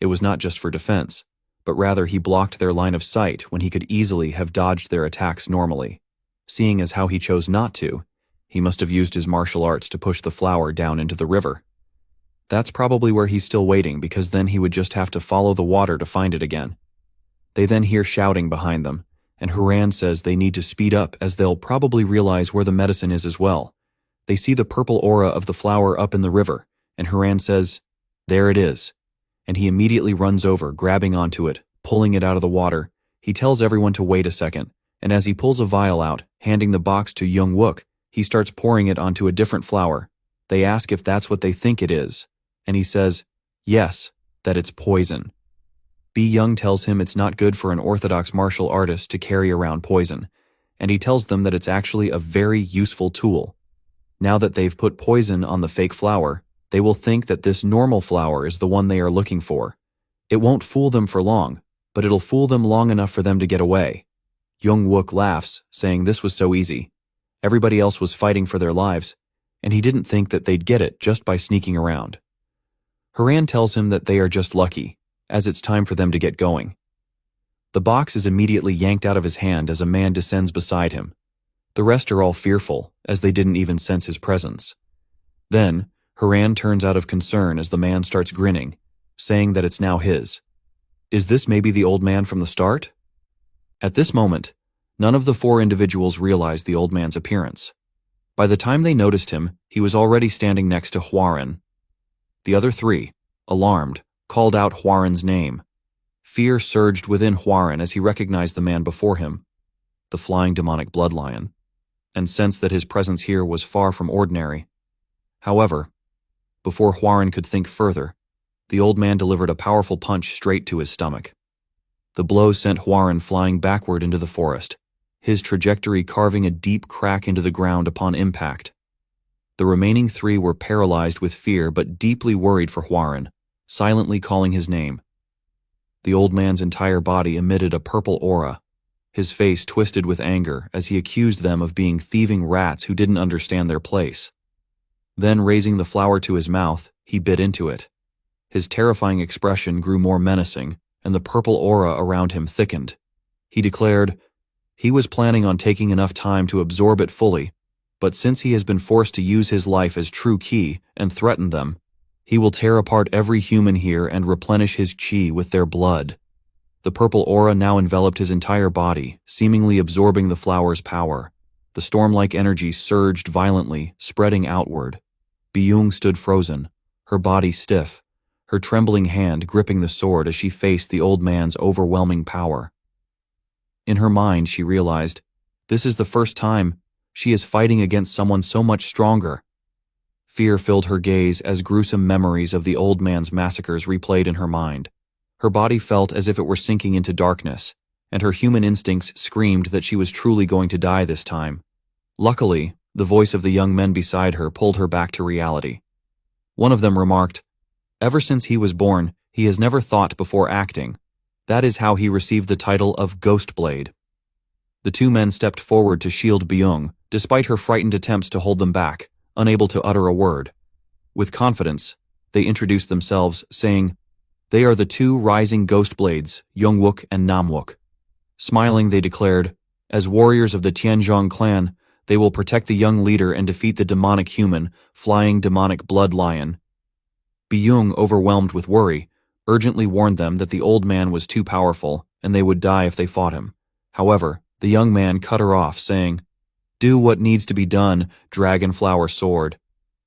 It was not just for defense, but rather he blocked their line of sight when he could easily have dodged their attacks normally. Seeing as how he chose not to, he must have used his martial arts to push the flower down into the river. That's probably where he's still waiting, because then he would just have to follow the water to find it again. They then hear shouting behind them, and Haran says they need to speed up as they'll probably realize where the medicine is as well. They see the purple aura of the flower up in the river, and Haran says, "There it is." And he immediately runs over, grabbing onto it, pulling it out of the water. He tells everyone to wait a second, and as he pulls a vial out, handing the box to Young Wook, he starts pouring it onto a different flower. They ask if that's what they think it is, and he says, yes, that it's poison. Bi Young tells him it's not good for an orthodox martial artist to carry around poison, and he tells them that it's actually a very useful tool. Now that they've put poison on the fake flower, they will think that this normal flower is the one they are looking for. It won't fool them for long, but it'll fool them long enough for them to get away. Young Wook laughs, saying this was so easy. Everybody else was fighting for their lives, and he didn't think that they'd get it just by sneaking around. Haran tells him that they are just lucky, as it's time for them to get going. The box is immediately yanked out of his hand as a man descends beside him. The rest are all fearful, as they didn't even sense his presence. Then, Haran turns out of concern as the man starts grinning, saying that it's now his. Is this maybe the old man from the start? At this moment, none of the 4 individuals realized the old man's appearance. By the time they noticed him, he was already standing next to Huaren. The other 3, alarmed, called out Huaren's name. Fear surged within Huaren as he recognized the man before him, the flying demonic blood lion, and sensed that his presence here was far from ordinary. However, before Huaren could think further, the old man delivered a powerful punch straight to his stomach. The blow sent Huaren flying backward into the forest, his trajectory carving a deep crack into the ground upon impact. The remaining 3 were paralyzed with fear but deeply worried for Huaren, silently calling his name. The old man's entire body emitted a purple aura, his face twisted with anger as he accused them of being thieving rats who didn't understand their place. Then, raising the flower to his mouth, he bit into it. His terrifying expression grew more menacing, and the purple aura around him thickened. He declared he was planning on taking enough time to absorb it fully, but since he has been forced to use his life as true Qi and threatened them, he will tear apart every human here and replenish his Qi with their blood. The purple aura now enveloped his entire body, seemingly absorbing the flower's power. The storm-like energy surged violently, spreading outward. Byung stood frozen, her body stiff, her trembling hand gripping the sword as she faced the old man's overwhelming power. In her mind, she realized, this is the first time she is fighting against someone so much stronger. Fear filled her gaze as gruesome memories of the old man's massacres replayed in her mind. Her body felt as if it were sinking into darkness, and her human instincts screamed that she was truly going to die this time. Luckily, The voice of the young men beside her pulled her back to reality. One of them remarked, "Ever since he was born, he has never thought before acting. That is how he received the title of Ghost Blade." The two men stepped forward to shield Byung, despite her frightened attempts to hold them back, unable to utter a word. With confidence, they introduced themselves, saying, "They are the two rising Ghost Blades, Youngwook and Namwook." Smiling, they declared, "As warriors of the Tianzhong clan, they will protect the young leader and defeat the demonic human, flying demonic blood lion." Byung, overwhelmed with worry, urgently warned them that the old man was too powerful and they would die if they fought him. However, the young man cut her off, saying, "Do what needs to be done, Dragonflower Sword."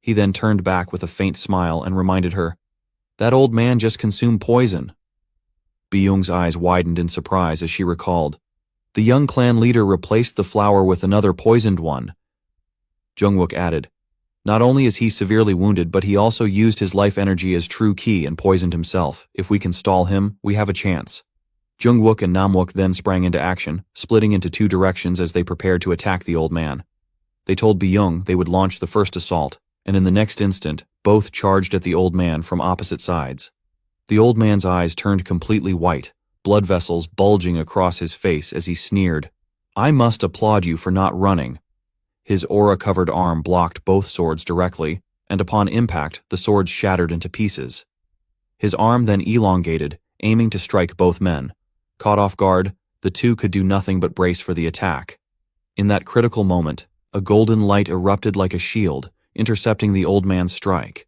He then turned back with a faint smile and reminded her, "That old man just consumed poison." Byung's eyes widened in surprise as she recalled, "The young clan leader replaced the flower with another poisoned one." Jungwook added, "Not only is he severely wounded, but he also used his life energy as true ki and poisoned himself. If we can stall him, we have a chance." Jungwook and Namwook then sprang into action, splitting into two directions as they prepared to attack the old man. They told Byung they would launch the first assault, and in the next instant, both charged at the old man from opposite sides. The old man's eyes turned completely white, blood vessels bulging across his face as he sneered, "I must applaud you for not running." His aura-covered arm blocked both swords directly, and upon impact, the swords shattered into pieces. His arm then elongated, aiming to strike both men. Caught off guard, the two could do nothing but brace for the attack. In that critical moment, a golden light erupted like a shield, intercepting the old man's strike.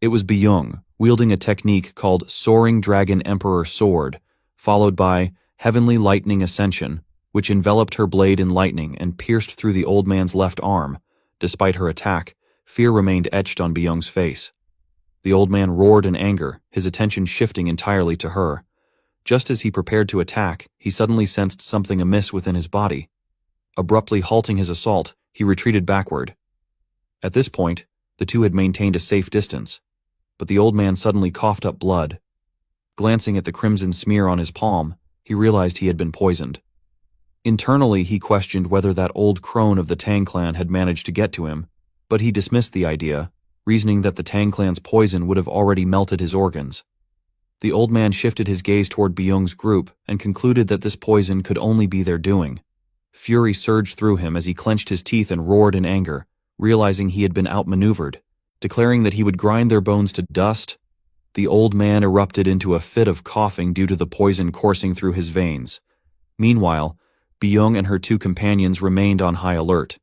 It was Byung, wielding a technique called Soaring Dragon Emperor Sword, followed by Heavenly Lightning Ascension, which enveloped her blade in lightning and pierced through the old man's left arm. Despite her attack, fear remained etched on Byung's face. The old man roared in anger, his attention shifting entirely to her. Just as he prepared to attack, he suddenly sensed something amiss within his body. Abruptly halting his assault, he retreated backward. At this point, the two had maintained a safe distance, but the old man suddenly coughed up blood. Glancing at the crimson smear on his palm, he realized he had been poisoned. Internally, he questioned whether that old crone of the Tang clan had managed to get to him, but he dismissed the idea, reasoning that the Tang clan's poison would have already melted his organs. The old man shifted his gaze toward Byung's group and concluded that this poison could only be their doing. Fury surged through him as he clenched his teeth and roared in anger, realizing he had been outmaneuvered. Declaring that he would grind their bones to dust, the old man erupted into a fit of coughing due to the poison coursing through his veins. Meanwhile, Byung and her two companions remained on high alert.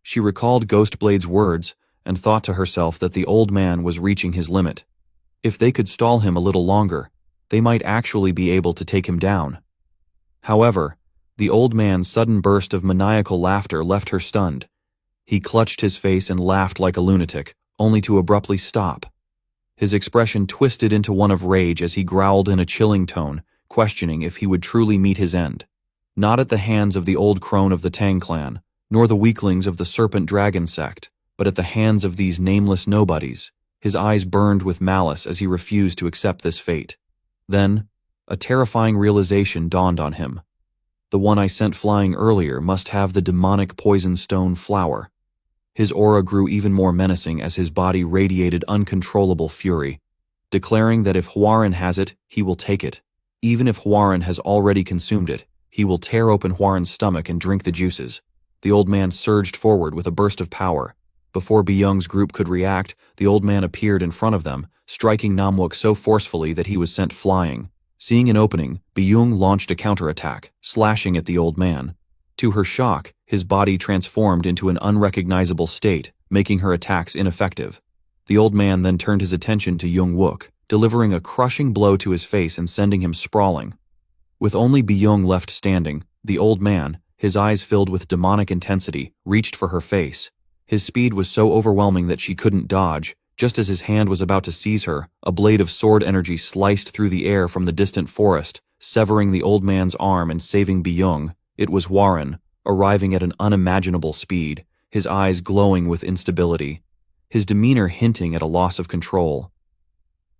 She recalled Ghostblade's words and thought to herself that the old man was reaching his limit. If they could stall him a little longer, they might actually be able to take him down. However, the old man's sudden burst of maniacal laughter left her stunned. He clutched his face and laughed like a lunatic, only to abruptly stop. His expression twisted into one of rage as he growled in a chilling tone, questioning if he would truly meet his end. Not at the hands of the old crone of the Tang clan, nor the weaklings of the Serpent Dragon sect, but at the hands of these nameless nobodies. His eyes burned with malice as he refused to accept this fate. Then, a terrifying realization dawned on him. The one I sent flying earlier must have the demonic poison stone flower. His aura grew even more menacing as his body radiated uncontrollable fury, declaring that if Hwaran has it, he will take it. Even if Hwaran has already consumed it, he will tear open Hwaran's stomach and drink the juices. The old man surged forward with a burst of power. Before Byung's group could react, the old man appeared in front of them, striking Namwook so forcefully that he was sent flying. Seeing an opening, Byung launched a counterattack, slashing at the old man. To her shock, his body transformed into an unrecognizable state, making her attacks ineffective. The old man then turned his attention to Youngwook, delivering a crushing blow to his face and sending him sprawling. With only Byung left standing, the old man, his eyes filled with demonic intensity, reached for her face. His speed was so overwhelming that she couldn't dodge. Just as his hand was about to seize her, a blade of sword energy sliced through the air from the distant forest, severing the old man's arm and saving Byung. It was Hwaran, arriving at an unimaginable speed, his eyes glowing with instability, his demeanor hinting at a loss of control.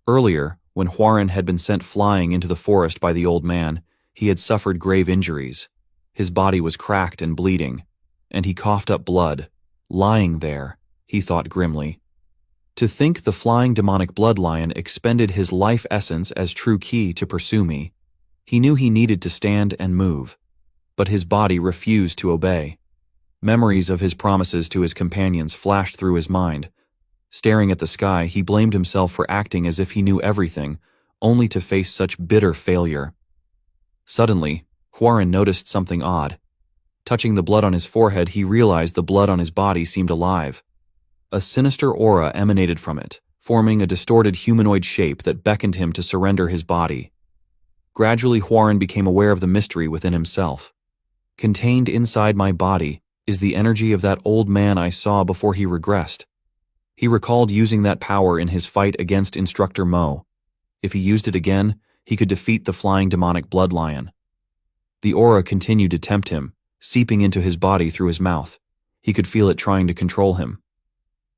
Earlier, when Hwaran had been sent flying into the forest by the old man, he had suffered grave injuries. His body was cracked and bleeding, and he coughed up blood. Lying there, he thought grimly. To think the flying demonic bloodlion expended his life essence as true key to pursue me. He knew he needed to stand and move, but his body refused to obey. Memories of his promises to his companions flashed through his mind. Staring at the sky, he blamed himself for acting as if he knew everything, only to face such bitter failure. Suddenly, Hwoaryn noticed something odd. Touching the blood on his forehead, he realized the blood on his body seemed alive. A sinister aura emanated from it, forming a distorted humanoid shape that beckoned him to surrender his body. Gradually, Hwoaryn became aware of the mystery within himself. Contained inside my body is the energy of that old man I saw before he regressed. He recalled using that power in his fight against Instructor Mo. If he used it again, he could defeat the flying demonic bloodlion. The aura continued to tempt him, seeping into his body through his mouth. He could feel it trying to control him.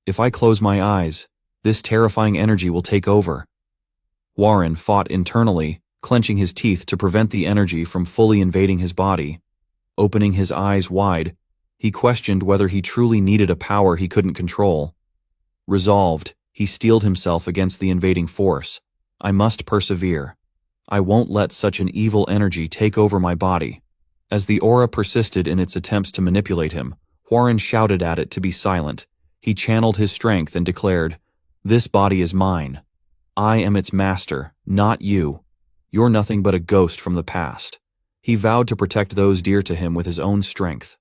If I close my eyes, this terrifying energy will take over. Hwoaryn fought internally, clenching his teeth to prevent the energy from fully invading his body. Opening his eyes wide, he questioned whether he truly needed a power he couldn't control. Resolved, he steeled himself against the invading force. I must persevere. I won't let such an evil energy take over my body. As the aura persisted in its attempts to manipulate him, Hwoaryn shouted at it to be silent. He channeled his strength and declared, "This body is mine. I am its master, not you. You're nothing but a ghost from the past." He vowed to protect those dear to him with his own strength.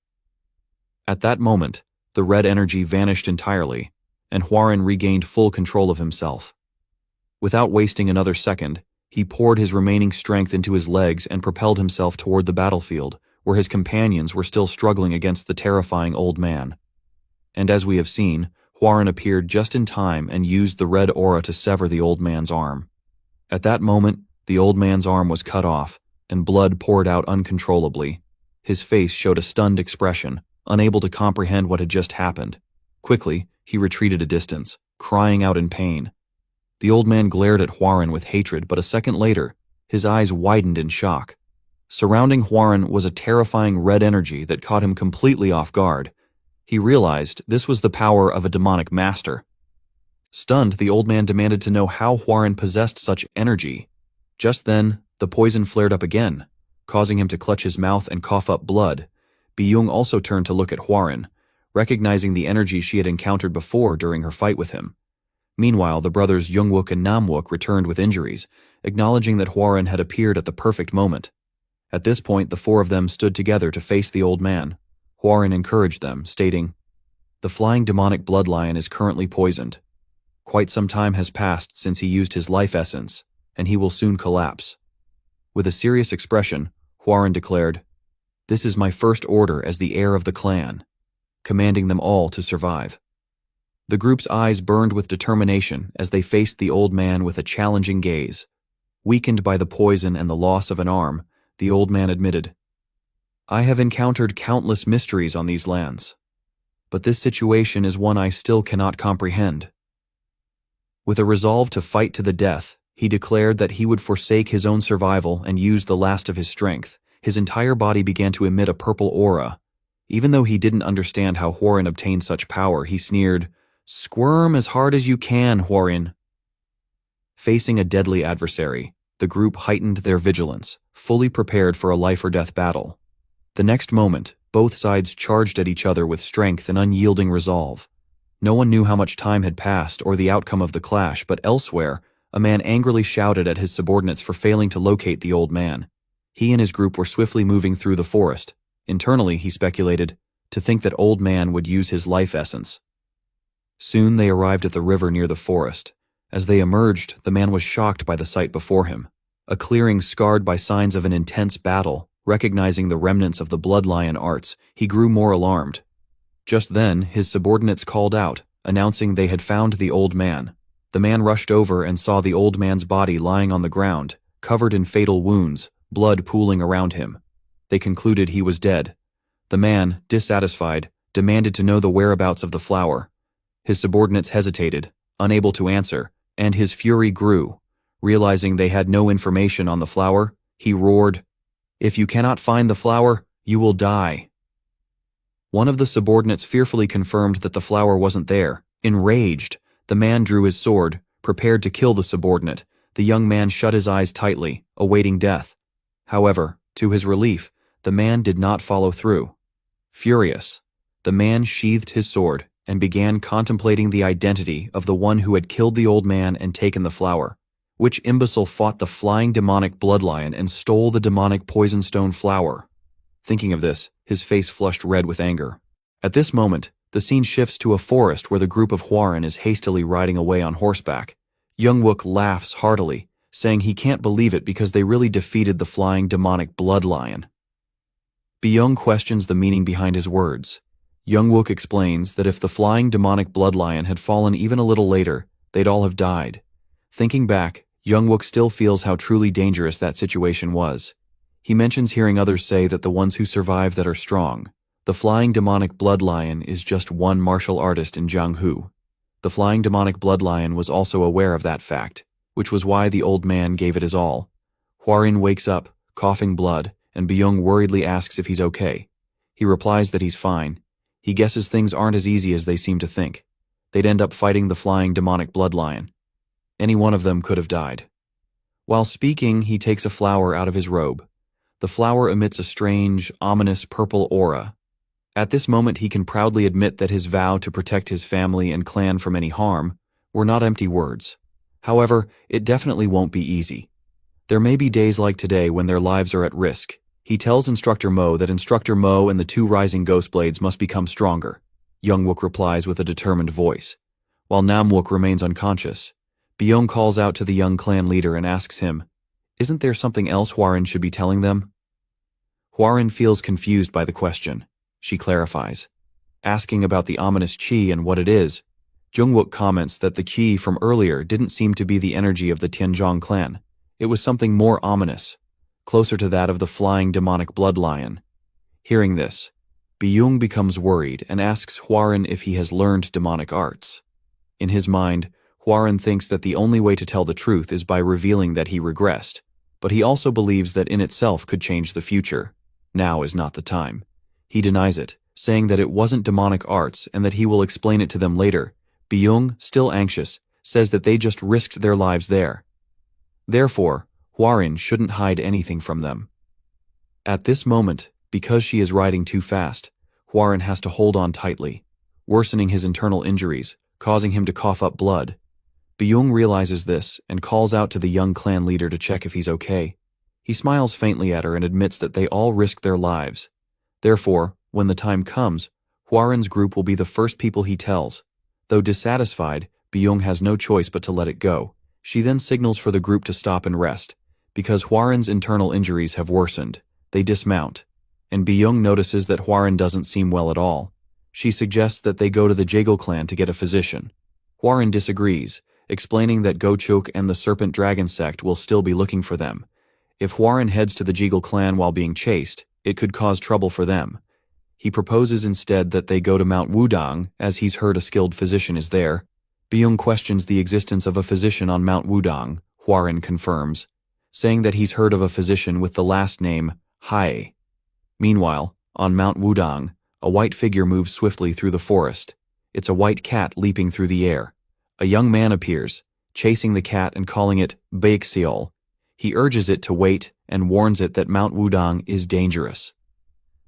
At that moment, the red energy vanished entirely, and Hwoaryn regained full control of himself. Without wasting another second, he poured his remaining strength into his legs and propelled himself toward the battlefield, where his companions were still struggling against the terrifying old man. And as we have seen, Hwoaryn appeared just in time and used the red aura to sever the old man's arm. At that moment, the old man's arm was cut off, and blood poured out uncontrollably. His face showed a stunned expression, unable to comprehend what had just happened. Quickly, he retreated a distance, crying out in pain. The old man glared at Hwoaryn with hatred, but a second later, his eyes widened in shock. Surrounding Hwoaryn was a terrifying red energy that caught him completely off guard. He realized this was the power of a demonic master. Stunned, the old man demanded to know how Hwoaryn possessed such energy. Just then, the poison flared up again, causing him to clutch his mouth and cough up blood. Byung also turned to look at Hwoaryn, recognizing the energy she had encountered before during her fight with him. Meanwhile, the brothers Jungwook and Namwook returned with injuries, acknowledging that Hwoaryn had appeared at the perfect moment. At this point, the four of them stood together to face the old man. Hwoaryn encouraged them, stating, "The flying demonic bloodlion is currently poisoned. Quite some time has passed since he used his life essence, and he will soon collapse." With a serious expression, Hwoaryn declared, "This is my first order as the heir of the clan," commanding them all to survive. The group's eyes burned with determination as they faced the old man with a challenging gaze. Weakened by the poison and the loss of an arm, the old man admitted, "I have encountered countless mysteries on these lands, but this situation is one I still cannot comprehend." With a resolve to fight to the death, he declared that he would forsake his own survival and use the last of his strength. His entire body began to emit a purple aura. Even though he didn't understand how Hwoaryn obtained such power, he sneered, "Squirm as hard as you can, Hwoaryn." Facing a deadly adversary, the group heightened their vigilance, fully prepared for a life-or-death battle. The next moment, both sides charged at each other with strength and unyielding resolve. No one knew how much time had passed or the outcome of the clash, but elsewhere, a man angrily shouted at his subordinates for failing to locate the old man. He and his group were swiftly moving through the forest. Internally, he speculated, to think that old man would use his life essence. Soon they arrived at the river near the forest. As they emerged, the man was shocked by the sight before him. A clearing scarred by signs of an intense battle. Recognizing the remnants of the bloodlion arts, he grew more alarmed. Just then, his subordinates called out, announcing they had found the old man. The man rushed over and saw the old man's body lying on the ground, covered in fatal wounds, blood pooling around him. They concluded he was dead. The man, dissatisfied, demanded to know the whereabouts of the flower. His subordinates hesitated, unable to answer, and his fury grew. Realizing they had no information on the flower, he roared, "If you cannot find the flower, you will die." One of the subordinates fearfully confirmed that the flower wasn't there. Enraged, the man drew his sword, prepared to kill the subordinate. The young man shut his eyes tightly, awaiting death. However, to his relief, the man did not follow through. Furious, the man sheathed his sword and began contemplating the identity of the one who had killed the old man and taken the flower. Which imbecile fought the flying demonic bloodlion and stole the demonic poisonstone flower? Thinking of this, his face flushed red with anger. At this moment, the scene shifts to a forest where the group of Hwarin is hastily riding away on horseback. Young-wook laughs heartily, saying he can't believe it because they really defeated the flying demonic bloodlion. Byung questions the meaning behind his words. Young-wook explains that if the flying demonic bloodlion had fallen even a little later, they'd all have died. Thinking back, Young-wook still feels how truly dangerous that situation was. He mentions hearing others say that the ones who survive that are strong. The flying demonic bloodlion is just one martial artist in Jianghu. The flying demonic bloodlion was also aware of that fact, which was why the old man gave it his all. Hwarin wakes up, coughing blood, and Byung worriedly asks if he's okay. He replies that he's fine. He guesses things aren't as easy as they seem to think. They'd end up fighting the flying demonic bloodlion. Any one of them could have died. While speaking, he takes a flower out of his robe. The flower emits a strange, ominous purple aura. At this moment, he can proudly admit that his vow to protect his family and clan from any harm were not empty words. However, it definitely won't be easy. There may be days like today when their lives are at risk. He tells Instructor Mo that Instructor Mo and the two rising ghost blades must become stronger. Young-wook replies with a determined voice. While Nam-wook remains unconscious, Byung calls out to the young clan leader and asks him, "Isn't there something else Hwarin should be telling them?" Hwarin feels confused by the question. She clarifies, asking about the ominous qi and what it is. Jung-wook comments that the qi from earlier didn't seem to be the energy of the Tianzhong clan. It was something more ominous, closer to that of the flying demonic bloodlion. Hearing this, Byung becomes worried and asks Hwarin if he has learned demonic arts. In his mind, Hwarin thinks that the only way to tell the truth is by revealing that he regressed, but he also believes that in itself could change the future. Now is not the time. He denies it, saying that it wasn't demonic arts and that he will explain it to them later. Byung, still anxious, says that they just risked their lives there. Therefore, Hwarin shouldn't hide anything from them. At this moment, because she is riding too fast, Hwarin has to hold on tightly, worsening his internal injuries, causing him to cough up blood. Byung realizes this and calls out to the young clan leader to check if he's okay. He smiles faintly at her and admits that they all risked their lives. Therefore, when the time comes, Hwarin's group will be the first people he tells. Though dissatisfied, Byung has no choice but to let it go. She then signals for the group to stop and rest. Because Hwarin's internal injuries have worsened, they dismount, and Byung notices that Hwarin doesn't seem well at all. She suggests that they go to the Jaegul clan to get a physician. Hwarin disagrees, explaining that Gochuk and the Serpent Dragon sect will still be looking for them. If Hwarin heads to the Jaegul clan while being chased, it could cause trouble for them. He proposes instead that they go to Mount Wudang, as he's heard a skilled physician is there. Byung questions the existence of a physician on Mount Wudang. Hwarin confirms, saying that he's heard of a physician with the last name Hai. Meanwhile, on Mount Wudang, a white figure moves swiftly through the forest. It's a white cat leaping through the air. A young man appears, chasing the cat and calling it Baekseol. He urges it to wait and warns it that Mount Wudang is dangerous.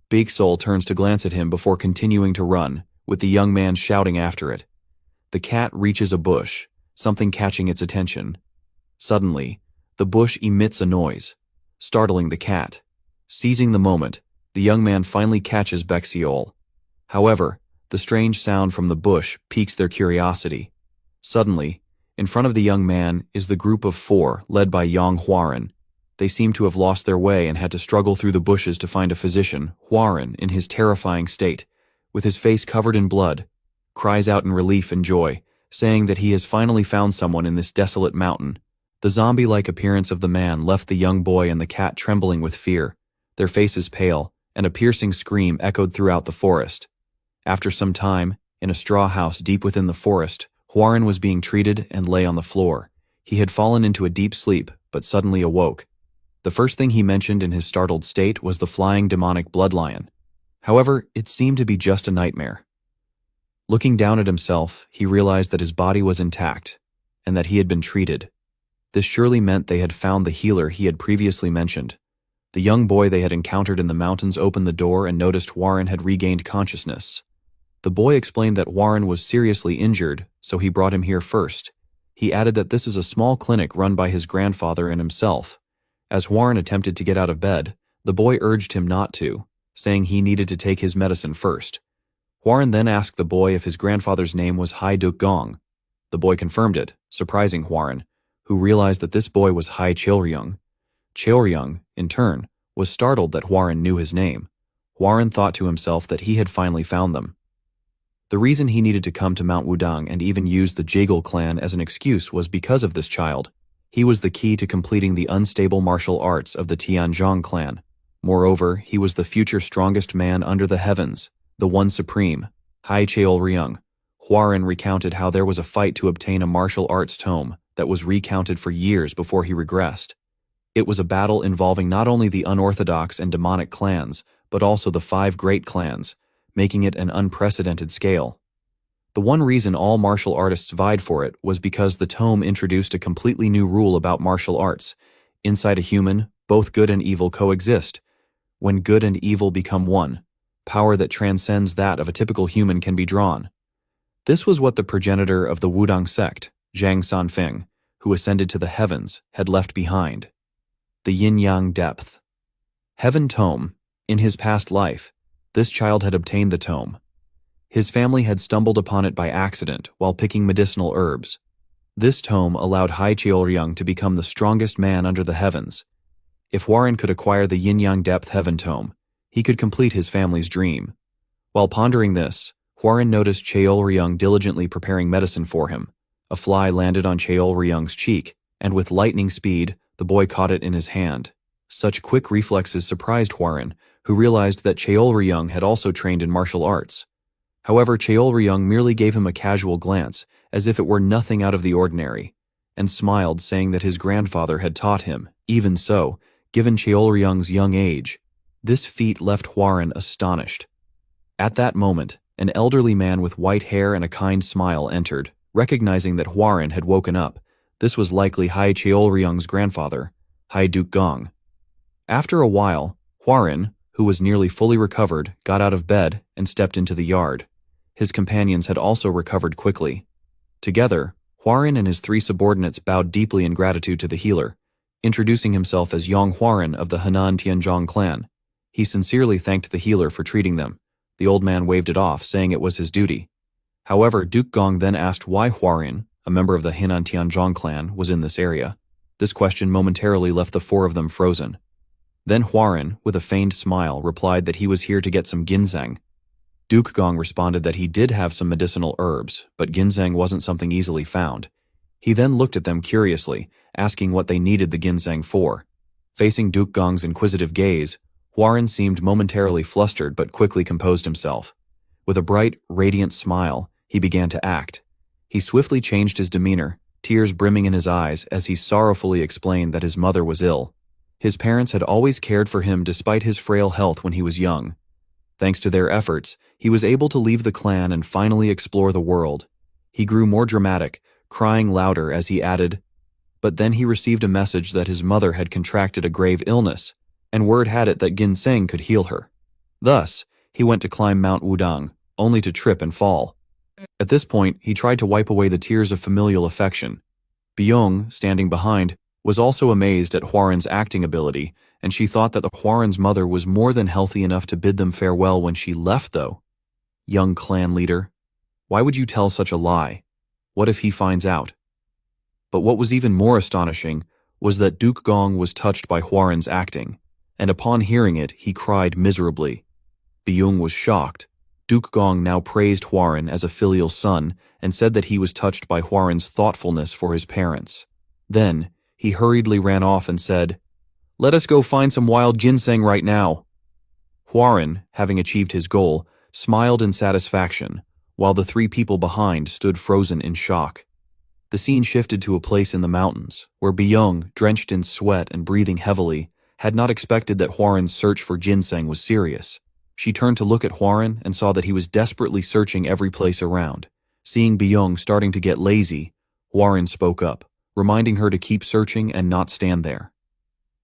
Baekseol turns to glance at him before continuing to run, with the young man shouting after it. The cat reaches a bush, something catching its attention. Suddenly, the bush emits a noise, startling the cat. Seizing the moment, the young man finally catches Baekseol. However, the strange sound from the bush piques their curiosity. Suddenly, in front of the young man is the group of 4 led by Yang Hwarin. They seem to have lost their way and had to struggle through the bushes to find a physician. Hwarin, in his terrifying state, with his face covered in blood, cries out in relief and joy, saying that he has finally found someone in this desolate mountain. The zombie-like appearance of the man left the young boy and the cat trembling with fear, their faces pale, and a piercing scream echoed throughout the forest. After some time, in a straw house deep within the forest, Hwarin was being treated and lay on the floor. He had fallen into a deep sleep, but suddenly awoke. The first thing he mentioned in his startled state was the flying demonic bloodlion. However, it seemed to be just a nightmare. Looking down at himself, he realized that his body was intact, and that he had been treated. This surely meant they had found the healer he had previously mentioned. The young boy they had encountered in the mountains opened the door and noticed Warren had regained consciousness. The boy explained that Warren was seriously injured, so he brought him here first. He added that this is a small clinic run by his grandfather and himself. As Warren attempted to get out of bed, the boy urged him not to, saying he needed to take his medicine first. Warren then asked the boy if his grandfather's name was Hai Duk Gong. The boy confirmed it, surprising Warren, who realized that this boy was Hai Cheolryung. Cheolryung, in turn, was startled that Warren knew his name. Warren thought to himself that he had finally found them. The reason he needed to come to Mount Wudang and even use the Jagal clan as an excuse was because of this child. He was the key to completing the unstable martial arts of the Tianzhong clan. Moreover, he was the future strongest man under the heavens, the one supreme, Hai Cheolryung. Warren recounted how there was a fight to obtain a martial arts tome that was recounted for years before he regressed. It was a battle involving not only the unorthodox and demonic clans, but also the 5 great clans, making it an unprecedented scale. The one reason all martial artists vied for it was because the tome introduced a completely new rule about martial arts. Inside a human, both good and evil coexist. When good and evil become one, power that transcends that of a typical human can be drawn. This was what the progenitor of the Wudang sect, Zhang Sanfeng, who ascended to the heavens, had left behind. The yin-yang depth. Heaven Tome. In his past life, this child had obtained the tome. His family had stumbled upon it by accident while picking medicinal herbs. This tome allowed Hai Cheolryung to become the strongest man under the heavens. If Warren could acquire the yin-yang depth Heaven Tome, he could complete his family's dream. While pondering this, Warren noticed Cheolryung diligently preparing medicine for him. A fly landed on Cheolryung's cheek, and with lightning speed, the boy caught it in his hand. Such quick reflexes surprised Warren, who realized that Cheolryung had also trained in martial arts. However, Cheolryung merely gave him a casual glance, as if it were nothing out of the ordinary, and smiled, saying that his grandfather had taught him. Even so, given Cheolryung's young age, this feat left Warren astonished. At that moment, an elderly man with white hair and a kind smile entered, recognizing that Warren had woken up. This was likely Hai Cheolryung's grandfather, Hai Duk Gong. After a while, Warren, who was nearly fully recovered, got out of bed and stepped into the yard. His companions had also recovered quickly. Together, Warren and his 3 subordinates bowed deeply in gratitude to the healer, introducing himself as Yong Warren of the Henan Tianzhong clan. He sincerely thanked the healer for treating them. The old man waved it off, saying it was his duty. However, Duk Gong then asked why Warren, a member of the Henan Tianzhong clan, was in this area. This question momentarily left the 4 of them frozen. Then Warren, with a feigned smile, replied that he was here to get some ginseng. Duk Gong responded that he did have some medicinal herbs, but ginseng wasn't something easily found. He then looked at them curiously, asking what they needed the ginseng for. Facing Duk Gong's inquisitive gaze, Warren seemed momentarily flustered but quickly composed himself. With a bright, radiant smile, he began to act. He swiftly changed his demeanor, tears brimming in his eyes as he sorrowfully explained that his mother was ill. His parents had always cared for him despite his frail health when he was young. Thanks to their efforts, he was able to leave the clan and finally explore the world. He grew more dramatic, crying louder as he added, but then he received a message that his mother had contracted a grave illness, and word had it that ginseng could heal her. Thus, he went to climb Mount Wudang, only to trip and fall. At this point, he tried to wipe away the tears of familial affection. Byung, standing behind, was also amazed at Warren's acting ability, and she thought that the Warren's mother was more than healthy enough to bid them farewell when she left, though. Young clan leader, why would you tell such a lie? What if he finds out? But what was even more astonishing was that Duk Gong was touched by Warren's acting, and upon hearing it, he cried miserably. Byung was shocked. Duk Gong now praised Warren as a filial son and said that he was touched by Warren's thoughtfulness for his parents. Then, he hurriedly ran off and said, "Let us go find some wild ginseng right now." Warren, having achieved his goal, smiled in satisfaction, while the 3 people behind stood frozen in shock. The scene shifted to a place in the mountains, where Byung, drenched in sweat and breathing heavily, had not expected that Warren's search for ginseng was serious. She turned to look at Hwarin and saw that he was desperately searching every place around. Seeing Byung starting to get lazy, Hwarin spoke up, reminding her to keep searching and not stand there.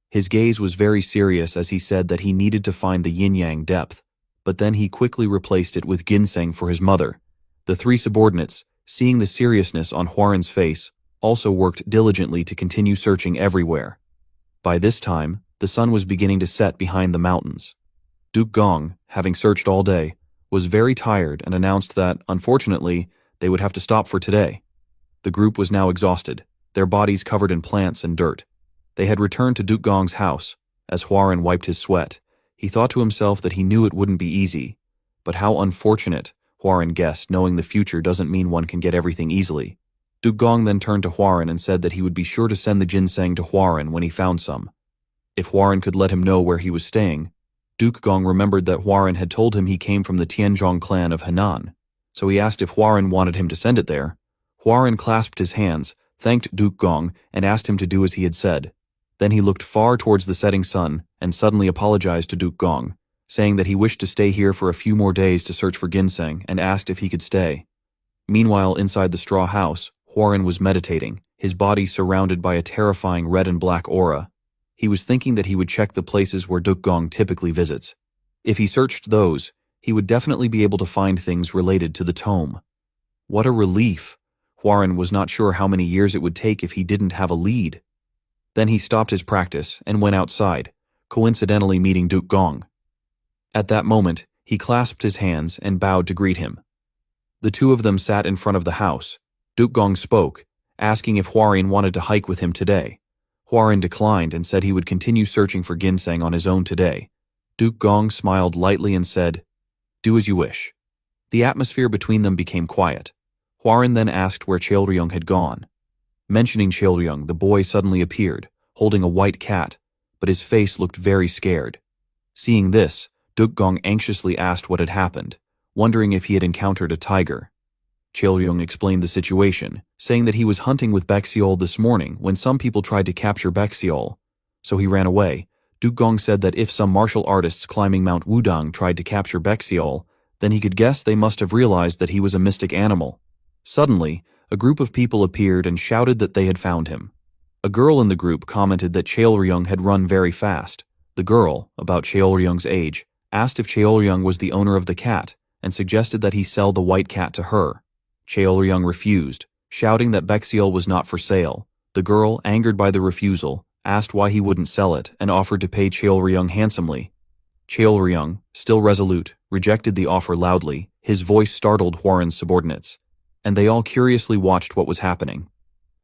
His gaze was very serious as he said that he needed to find the yin-yang depth, but then he quickly replaced it with ginseng for his mother. The three subordinates, seeing the seriousness on Hwarin's face, also worked diligently to continue searching everywhere. By this time, the sun was beginning to set behind the mountains. Duke Gong, having searched all day, was very tired and announced that, unfortunately, they would have to stop for today. The group was now exhausted, their bodies covered in plants and dirt. They had returned to Duke Gong's house. As Hwarin wiped his sweat, he thought to himself that he knew it wouldn't be easy. But how unfortunate, Hwarin guessed, knowing the future doesn't mean one can get everything easily. Duke Gong then turned to Hwarin and said that he would be sure to send the ginseng to Hwarin when he found some. If Hwarin could let him know where he was staying. Duke Gong remembered that Hwarin had told him he came from the Tianzhong clan of Henan, so he asked if Hwarin wanted him to send it there. Hwarin clasped his hands, thanked Duke Gong, and asked him to do as he had said. Then he looked far towards the setting sun and suddenly apologized to Duke Gong, saying that he wished to stay here for a few more days to search for ginseng and asked if he could stay. Meanwhile, inside the straw house, Hwarin was meditating, his body surrounded by a terrifying red and black aura. He was thinking that he would check the places where Duke Gong typically visits. If he searched those, he would definitely be able to find things related to the tome. What a relief! Hwarin was not sure how many years it would take if he didn't have a lead. Then he stopped his practice and went outside, coincidentally meeting Duke Gong. At that moment, he clasped his hands and bowed to greet him. The two of them sat in front of the house. Duke Gong spoke, asking if Hwarin wanted to hike with him today. Hwarin declined and said he would continue searching for ginseng on his own today. Duke Gong smiled lightly and said, "Do as you wish." The atmosphere between them became quiet. Hwarin then asked where Chaelryung had gone. Mentioning Chaelryung, the boy suddenly appeared, holding a white cat, but his face looked very scared. Seeing this, Duke Gong anxiously asked what had happened, wondering if he had encountered a tiger. Chaelryung explained the situation, saying that he was hunting with Baekseol this morning when some people tried to capture Baekseol, so he ran away. Duke Gong said that if some martial artists climbing Mount Wudang tried to capture Baekseol, then he could guess they must have realized that he was a mystic animal. Suddenly, a group of people appeared and shouted that they had found him. A girl in the group commented that Chaelryung had run very fast. The girl, about Chaelryung's age, asked if Chaelryung was the owner of the cat and suggested that he sell the white cat to her. Chaelryung refused, shouting that Baekseol was not for sale. The girl, angered by the refusal, asked why he wouldn't sell it and offered to pay Chaelryung handsomely. Chaelryung, still resolute, rejected the offer loudly. His voice startled Hwarin's subordinates, and they all curiously watched what was happening.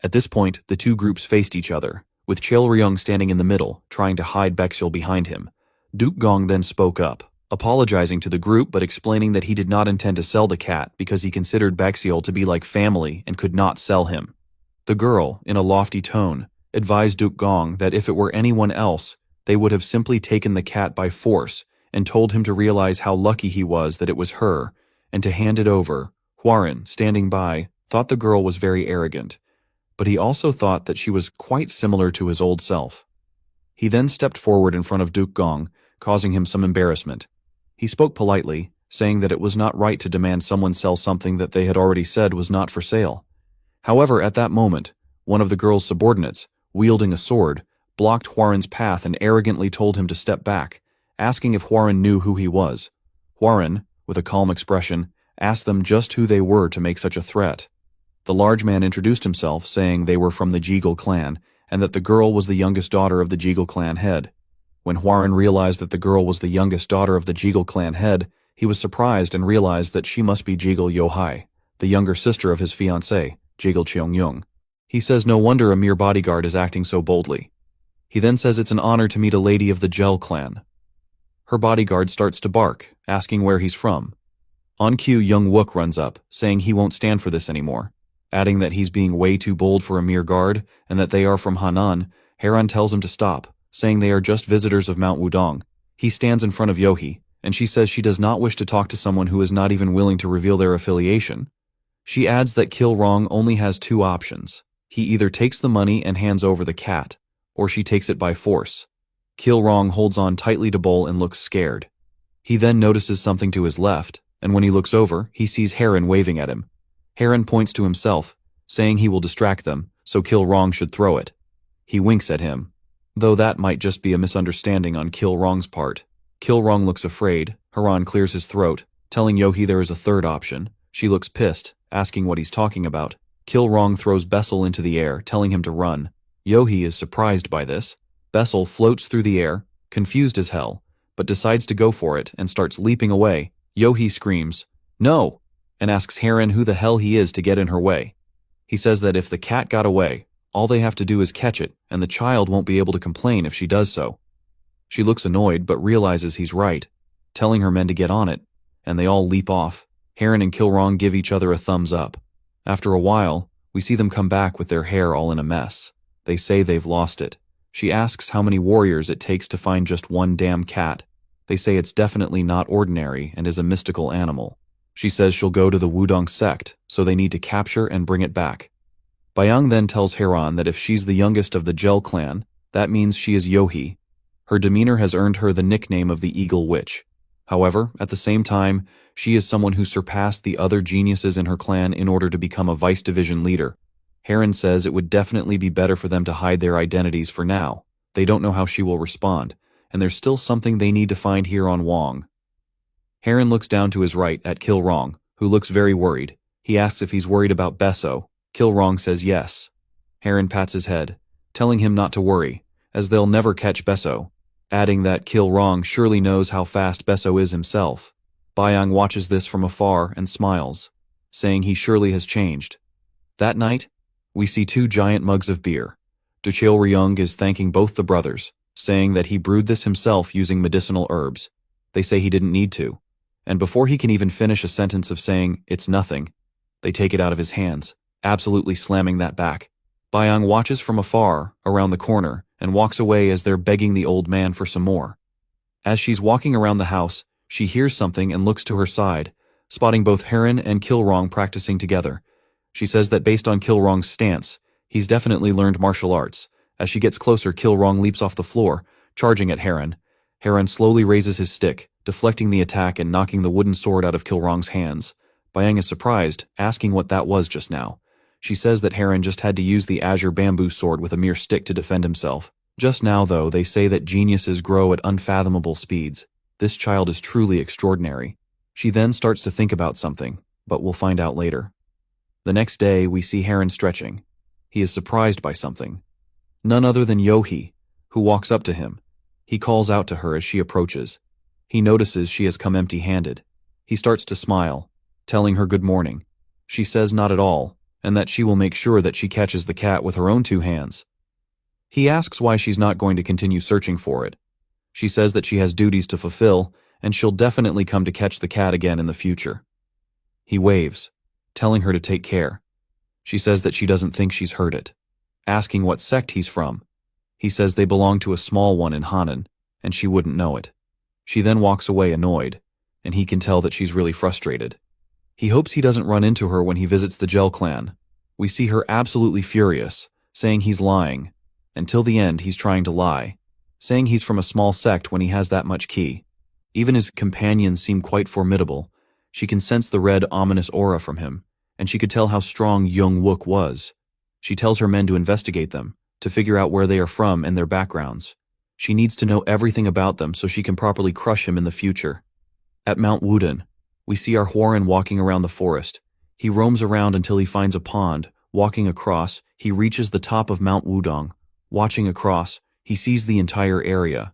At this point, the two groups faced each other, with Chaelryung standing in the middle, trying to hide Baekseol behind him. Duke Gong then spoke up, apologizing to the group but explaining that he did not intend to sell the cat because he considered Baekseol to be like family and could not sell him. The girl, in a lofty tone, advised Duke Gong that if it were anyone else, they would have simply taken the cat by force and told him to realize how lucky he was that it was her, and to hand it over. Hwarin, standing by, thought the girl was very arrogant, but he also thought that she was quite similar to his old self. He then stepped forward in front of Duke Gong, causing him some embarrassment. He spoke politely, saying that it was not right to demand someone sell something that they had already said was not for sale. However, at that moment, one of the girl's subordinates, wielding a sword, blocked Hwarin's path and arrogantly told him to step back, asking if Hwarin knew who he was. Hwarin, with a calm expression, asked them just who they were to make such a threat. The large man introduced himself, saying they were from the Jegal clan, and that the girl was the youngest daughter of the Jegal clan head. When Hwarin realized that the girl was the youngest daughter of the Jegal clan head, he was surprised and realized that she must be Jegal Yohai, the younger sister of his fiancée, Jegal Cheongyung. He says no wonder a mere bodyguard is acting so boldly. He then says it's an honor to meet a lady of the Jel clan. Her bodyguard starts to bark, asking where he's from. On cue, Young Wook runs up, saying he won't stand for this anymore, adding that he's being way too bold for a mere guard and that they are from Hanan. Heran tells him to stop, saying they are just visitors of Mount Wudong. He stands in front of Yohi, and she says she does not wish to talk to someone who is not even willing to reveal their affiliation. She adds that Kilrong only has two options. He either takes the money and hands over the cat, or she takes it by force. Kilrong holds on tightly to Bull and looks scared. He then notices something to his left, and when he looks over, he sees Heron waving at him. Heron points to himself, saying he will distract them, so Kilrong should throw it. He winks at him, though that might just be a misunderstanding on Kilrong's part. Kilrong looks afraid. Heron clears his throat, telling Yohi there is a third option. She looks pissed, asking what he's talking about. Kilrong throws Bessel into the air, telling him to run. Yohi is surprised by this. Bessel floats through the air, confused as hell, but decides to go for it and starts leaping away. Yohi screams, "No!" and asks Heron who the hell he is to get in her way. He says that if the cat got away, all they have to do is catch it, and the child won't be able to complain if she does so. She looks annoyed but realizes he's right, telling her men to get on it, and they all leap off. Heron and Kilrong give each other a thumbs up. After a while, we see them come back with their hair all in a mess. They say they've lost it. She asks how many warriors it takes to find just one damn cat. They say it's definitely not ordinary and is a mystical animal. She says she'll go to the Wudong sect, so they need to capture and bring it back. Bayang then tells Heron that if she's the youngest of the Gel clan, that means she is Yohi. Her demeanor has earned her the nickname of the Eagle Witch. However, at the same time, she is someone who surpassed the other geniuses in her clan in order to become a vice division leader. Heron says it would definitely be better for them to hide their identities for now. They don't know how she will respond, and there's still something they need to find here on Wong. Heron looks down to his right at Kilrong, who looks very worried. He asks if he's worried about Besso. Kilrong says yes. Heron pats his head, telling him not to worry, as they'll never catch Besso, adding that Kilrong surely knows how fast Besso is himself. Bayang watches this from afar and smiles, saying he surely has changed. That night, we see 2 giant mugs of beer. Ducheol Ryung is thanking both the brothers, saying that he brewed this himself using medicinal herbs. They say he didn't need to. And before he can even finish a sentence of saying, "It's nothing," they take it out of his hands, absolutely slamming that back. Bayang watches from afar, around the corner, and walks away as they're begging the old man for some more. As she's walking around the house, she hears something and looks to her side, spotting both Heron and Kilrong practicing together. She says that based on Kilrong's stance, he's definitely learned martial arts. As she gets closer, Kilrong leaps off the floor, charging at Heron. Heron slowly raises his stick, deflecting the attack and knocking the wooden sword out of Kilrong's hands. Bayang is surprised, asking what that was just now. She says that Heron just had to use the azure bamboo sword with a mere stick to defend himself. Just now, though, they say that geniuses grow at unfathomable speeds. This child is truly extraordinary. She then starts to think about something, but we'll find out later. The next day, we see Heron stretching. He is surprised by something. None other than Yohi, who walks up to him. He calls out to her as she approaches. He notices she has come empty-handed. He starts to smile, telling her good morning. She says not at all, and that she will make sure that she catches the cat with her own 2 hands. He asks why she's not going to continue searching for it. She says that she has duties to fulfill, and she'll definitely come to catch the cat again in the future. He waves, telling her to take care. She says that she doesn't think she's heard it, asking what sect he's from. He says they belong to a small one in Hanan, and she wouldn't know it. She then walks away annoyed, and he can tell that she's really frustrated. He hopes he doesn't run into her when he visits the Gel clan. We see her absolutely furious, saying he's lying. Until the end, he's trying to lie, saying he's from a small sect when he has that much ki. Even his companions seem quite formidable. She can sense the red, ominous aura from him, and she could tell how strong Young Wook was. She tells her men to investigate them, to figure out where they are from and their backgrounds. She needs to know everything about them so she can properly crush him in the future. At Mount Wudon, we see our Hworin walking around the forest. He roams around until he finds a pond. Walking across, he reaches the top of Mount Wudong. Watching across, he sees the entire area.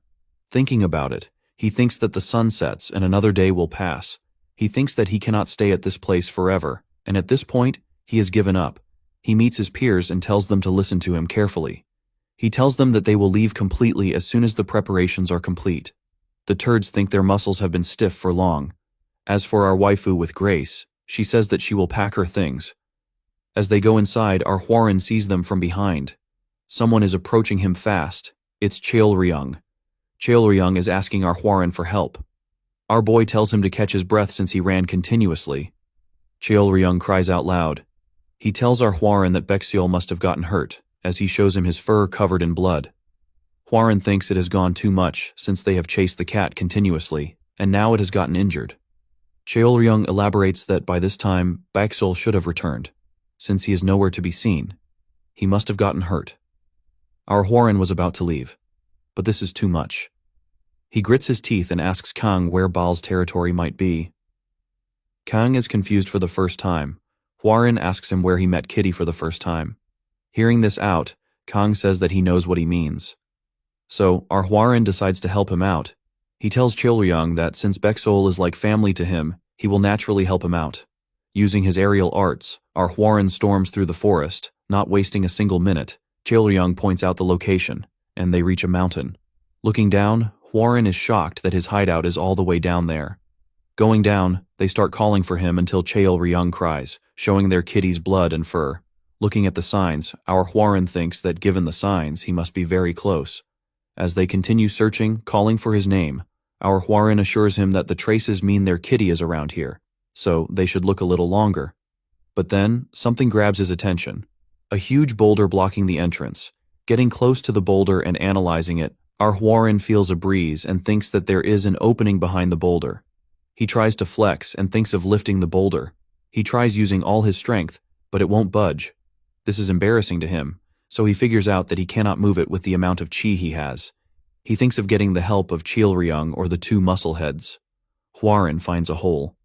Thinking about it, he thinks that the sun sets and another day will pass. He thinks that he cannot stay at this place forever, and at this point, he has given up. He meets his peers and tells them to listen to him carefully. He tells them that they will leave completely as soon as the preparations are complete. The turds think their muscles have been stiff for long. As for our waifu with Grace, she says that she will pack her things. As they go inside, our Hworin sees them from behind. Someone is approaching him fast. It's Cheolryung. Cheolryung is asking our Hworin for help. Our boy tells him to catch his breath since he ran continuously. Cheolryung cries out loud. He tells our Hworin that Baekseol must have gotten hurt, as he shows him his fur covered in blood. Hworin thinks it has gone too much since they have chased the cat continuously, and now it has gotten injured. Cheolryung elaborates that by this time, Baksol should have returned, since he is nowhere to be seen. He must have gotten hurt. Our Hworin was about to leave, but this is too much. He grits his teeth and asks Kang where Baal's territory might be. Kang is confused for the first time. Hworin asks him where he met Kitty for the first time. Hearing this out, Kang says that he knows what he means. So, our Hworin decides to help him out. He tells Cheolryung that since Baksol is like family to him, he will naturally help him out. Using his aerial arts, our Hworin storms through the forest, not wasting a single minute. Cheolryung points out the location, and they reach a mountain. Looking down, Hworin is shocked that his hideout is all the way down there. Going down, they start calling for him until Cheolryung cries, showing their kitty's blood and fur. Looking at the signs, our Hworin thinks that given the signs, he must be very close. As they continue searching, calling for his name, our Hworin assures him that the traces mean their kitty is around here, so they should look a little longer. But then, something grabs his attention. A huge boulder blocking the entrance. Getting close to the boulder and analyzing it, our Hworin feels a breeze and thinks that there is an opening behind the boulder. He tries to flex and thinks of lifting the boulder. He tries using all his strength, but it won't budge. This is embarrassing to him, so he figures out that he cannot move it with the amount of chi he has. He thinks of getting the help of Cheolryung or the two muscle heads. Hworin finds a hole.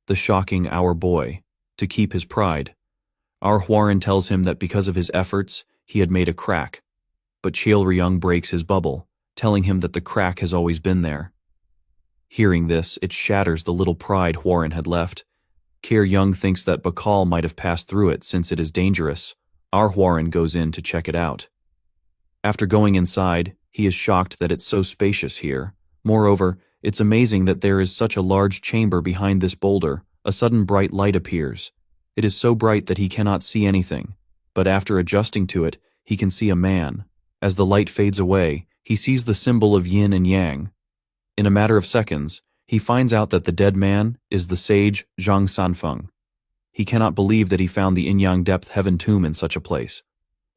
The shocking our boy, to keep his pride. Our Hworin tells him that because of his efforts, he had made a crack. But Cheolryung breaks his bubble, telling him that the crack has always been there. Hearing this, it shatters the little pride Hworin had left. Cheolryung thinks that Bakal might have passed through it since it is dangerous. Our Hworin goes in to check it out. After going inside, he is shocked that it's so spacious here. Moreover, it's amazing that there is such a large chamber behind this boulder. A sudden bright light appears. It is so bright that he cannot see anything, but after adjusting to it, he can see a man. As the light fades away, he sees the symbol of yin and yang. In a matter of seconds, he finds out that the dead man is the sage Zhang Sanfeng. He cannot believe that he found the Yin-Yang Depth Heaven tomb in such a place.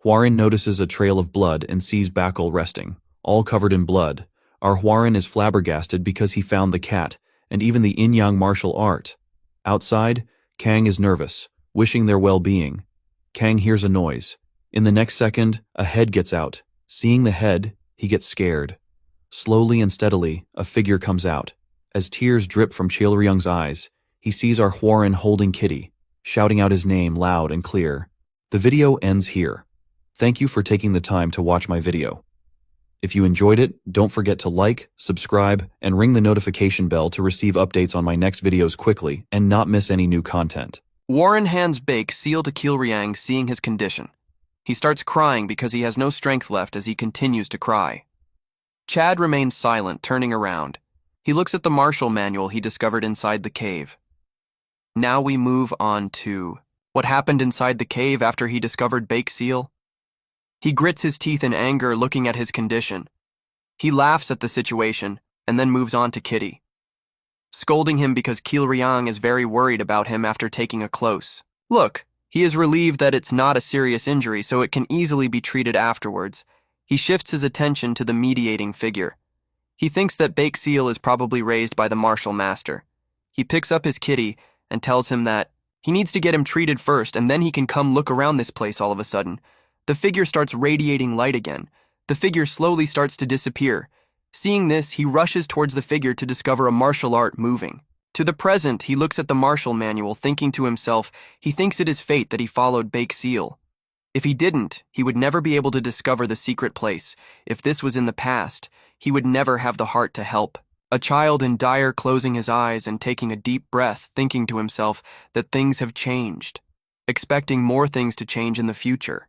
Hworin notices a trail of blood and sees Bakal resting, all covered in blood. Our Hworin is flabbergasted because he found the cat, and even the Yin-Yang martial art. Outside, Kang is nervous, wishing their well-being. Kang hears a noise. In the next second, a head gets out. Seeing the head, he gets scared. Slowly and steadily, a figure comes out. As tears drip from Cheolryung's eyes, he sees our Hworin holding Kitty, shouting out his name loud and clear. The video ends here. Thank you for taking the time to watch my video. If you enjoyed it, don't forget to like, subscribe, and ring the notification bell to receive updates on my next videos quickly and not miss any new content. Hworin hands Bake seal to Cheolryung, seeing his condition. He starts crying because he has no strength left as he continues to cry. Chad remains silent, turning around. He looks at the martial manual he discovered inside the cave. Now we move on to what happened inside the cave after he discovered Bake seal. He grits his teeth in anger, looking at his condition. He laughs at the situation and then moves on to Kitty, scolding him because Cheolryung is very worried about him after taking a close look. He is relieved that it's not a serious injury, so it can easily be treated afterwards. He shifts his attention to the mediating figure. He thinks that Bake seal is probably raised by the martial master. He picks up his kitty and tells him that he needs to get him treated first, and then he can come look around this place all of a sudden. The figure starts radiating light again. The figure slowly starts to disappear. Seeing this, he rushes towards the figure to discover a martial art moving. To the present, he looks at the martial manual, thinking to himself, he thinks it is fate that he followed Bake seal. If he didn't, he would never be able to discover the secret place. If this was in the past, he would never have the heart to help. A child in dire, closing his eyes and taking a deep breath, thinking to himself that things have changed, expecting more things to change in the future.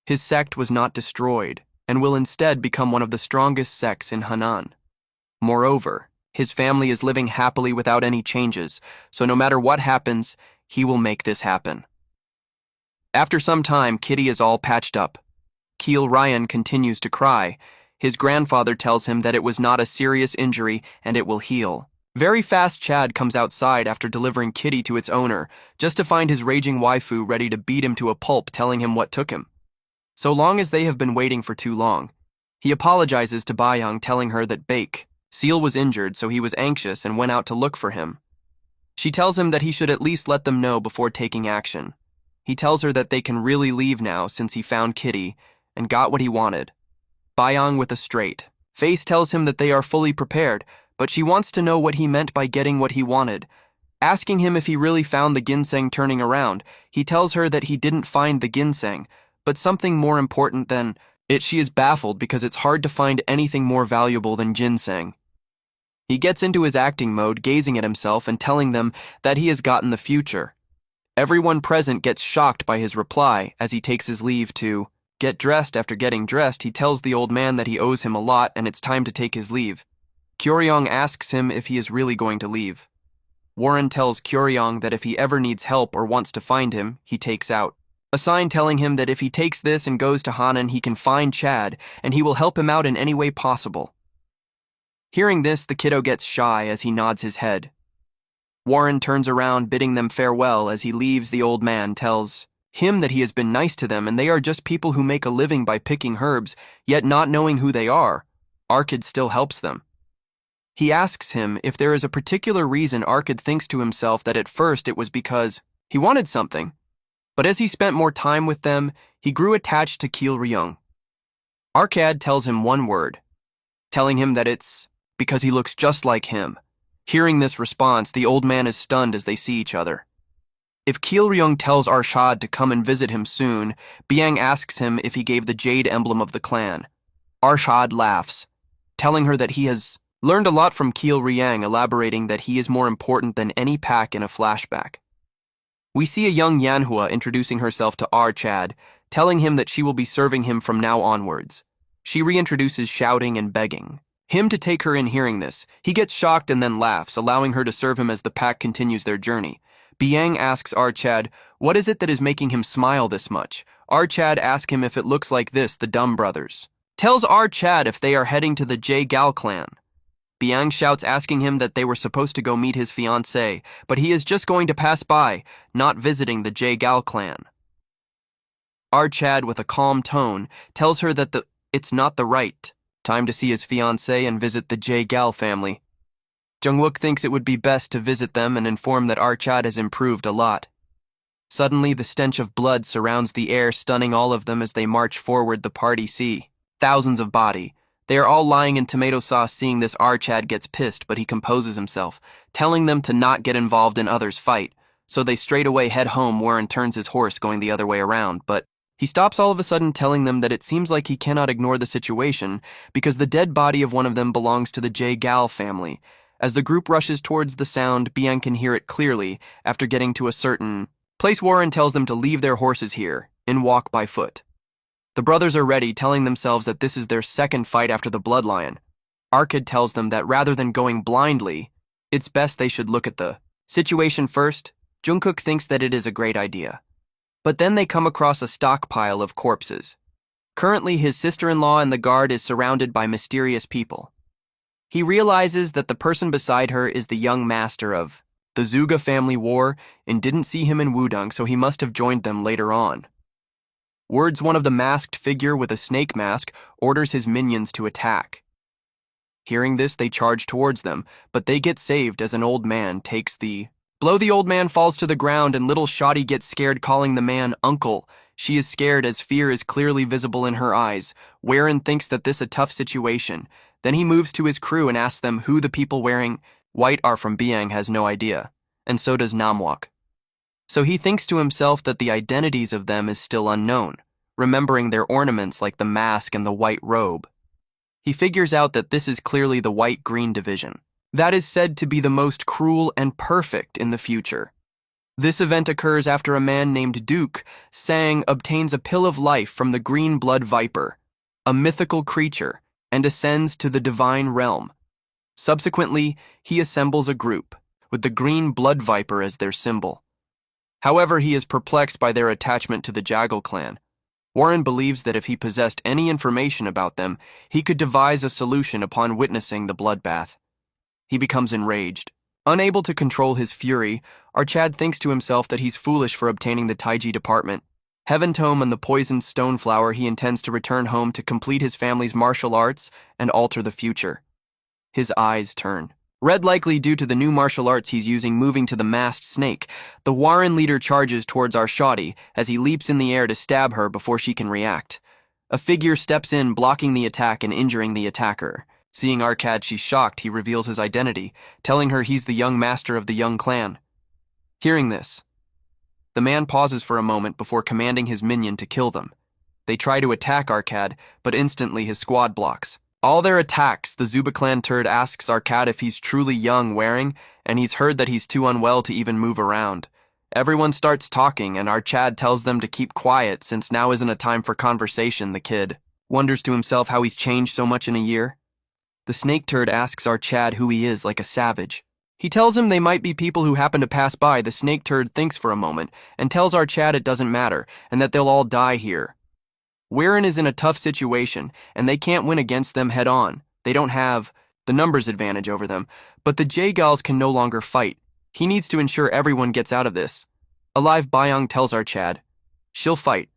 His sect was not destroyed, and will instead become one of the strongest sects in Henan. Moreover, his family is living happily without any changes, so no matter what happens, he will make this happen. After some time, Kitty is all patched up. Cheolryung continues to cry. His grandfather tells him that it was not a serious injury and it will heal. Very fast, Chad comes outside after delivering Kitty to its owner, just to find his raging waifu ready to beat him to a pulp, telling him what took him. So long as they have been waiting for too long. He apologizes to Bayang, telling her that Bake Seal was injured, so he was anxious and went out to look for him. She tells him that he should at least let them know before taking action. He tells her that they can really leave now since he found Kitty and got what he wanted. Byung with a straight face tells him that they are fully prepared, but she wants to know what he meant by getting what he wanted. Asking him if he really found the ginseng turning around, he tells her that he didn't find the ginseng, but something more important than it. She is baffled because it's hard to find anything more valuable than ginseng. He gets into his acting mode, gazing at himself and telling them that he has gotten the future. Everyone present gets shocked by his reply as he takes his leave to get dressed. After getting dressed, he tells the old man that he owes him a lot and it's time to take his leave. Kyoryong asks him if he is really going to leave. Warren tells Kyoryong that if he ever needs help or wants to find him, he takes out a sign telling him that if he takes this and goes to Hanan, he can find Chad and he will help him out in any way possible. Hearing this, the kiddo gets shy as he nods his head. Warren turns around, bidding them farewell. As he leaves, the old man tells him that he has been nice to them and they are just people who make a living by picking herbs, yet not knowing who they are. Arkad still helps them. He asks him if there is a particular reason. Arkad thinks to himself that at first it was because he wanted something, but as he spent more time with them, he grew attached to Kil-ryung. Arkad tells him one word, telling him that it's because he looks just like him. Hearing this response, the old man is stunned as they see each other. If Kil-ryung tells Arshad to come and visit him soon, Byung asks him if he gave the jade emblem of the clan. Arshad laughs, telling her that he has learned a lot from Kil-ryung, elaborating that he is more important than any pack in a flashback. We see a young Manhwa introducing herself to Archad, telling him that she will be serving him from now onwards. She reintroduces, shouting and begging him to take her in. Hearing this, he gets shocked and then laughs, allowing her to serve him as the pack continues their journey. Byung asks Archad, what is it that is making him smile this much? Archad asks him if it looks like this. The Dumb brothers tells Archad if they are heading to the J-Gal clan. Byung shouts, asking him that they were supposed to go meet his fiancée, but he is just going to pass by, not visiting the J-Gal clan. Archad, with a calm tone, tells her that it's not the right time to see his fiancée and visit the J-Gal family. Jungwook thinks it would be best to visit them and inform that Archad has improved a lot. Suddenly, the stench of blood surrounds the air, stunning all of them as they march forward. The party see thousands of body. They are all lying in tomato sauce. Seeing this, Archad gets pissed, but he composes himself, telling them to not get involved in others' fight, so they straight away head home. Warren turns his horse, going the other way around, but he stops all of a sudden, telling them that it seems like he cannot ignore the situation because the dead body of one of them belongs to the J-Gal family. As the group rushes towards the sound, Byung can hear it clearly. After getting to a certain place, Warren tells them to leave their horses here and walk by foot. The brothers are ready, telling themselves that this is their second fight after the Bloodlion. Arkad tells them that rather than going blindly, it's best they should look at the situation first. Jungkook thinks that it is a great idea. But then they come across a stockpile of corpses. Currently, his sister-in-law and the guard is surrounded by mysterious people. He realizes that the person beside her is the young master of the Zuga family war and didn't see him in Wudong, so he must have joined them later on. Words, one of the masked figure with a snake mask, orders his minions to attack. Hearing this, they charge towards them, but they get saved as an old man takes the blow. The old man falls to the ground and little Shoddy gets scared, calling the man uncle. She is scared as fear is clearly visible in her eyes. Warren thinks that this is a tough situation. Then he moves to his crew and asks them who the people wearing white are from. Byung has no idea, and so does Namwook. So he thinks to himself that the identities of them is still unknown, remembering their ornaments like the mask and the white robe. He figures out that this is clearly the white-green division. That is said to be the most cruel and perfect in the future. This event occurs after a man named Duke Sang obtains a pill of life from the green blood viper, a mythical creature, and ascends to the divine realm. Subsequently, he assembles a group, with the green blood viper as their symbol. However, he is perplexed by their attachment to the Jagal clan. Warren believes that if he possessed any information about them, he could devise a solution upon witnessing the bloodbath. He becomes enraged. Unable to control his fury, Archad thinks to himself that he's foolish for obtaining the Taiji department, Heaven Tome, and the poisoned stoneflower. He intends to return home to complete his family's martial arts and alter the future. His eyes turn red, likely due to the new martial arts he's using, moving to the masked snake. The Warren leader charges towards our shoddy as he leaps in the air to stab her before she can react. A figure steps in, blocking the attack and injuring the attacker. Seeing Arcad, she's shocked. He reveals his identity, telling her he's the young master of the young clan. Hearing this, the man pauses for a moment before commanding his minion to kill them. They try to attack Arcad, but instantly his squad blocks. All their attacks, the Zuba clan turd asks Arcad if he's truly young wearing, and he's heard that he's too unwell to even move around. Everyone starts talking, and Arcad tells them to keep quiet since now isn't a time for conversation. The kid wonders to himself how he's changed so much in a year. The snake turd asks Arcad who he is, like a savage. He tells him they might be people who happen to pass by. The snake turd thinks for a moment and tells Arcad it doesn't matter and that they'll all die here. Warren is in a tough situation, and they can't win against them head-on. They don't have the numbers advantage over them, but the J-Gals can no longer fight. He needs to ensure everyone gets out of this. Alive Byung tells Arcad she'll fight,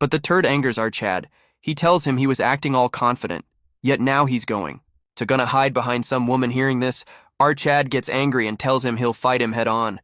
but the turd angers Arcad. He tells him he was acting all confident, yet now he's gonna hide behind some woman. Hearing this, Arcad gets angry and tells him he'll fight him head-on.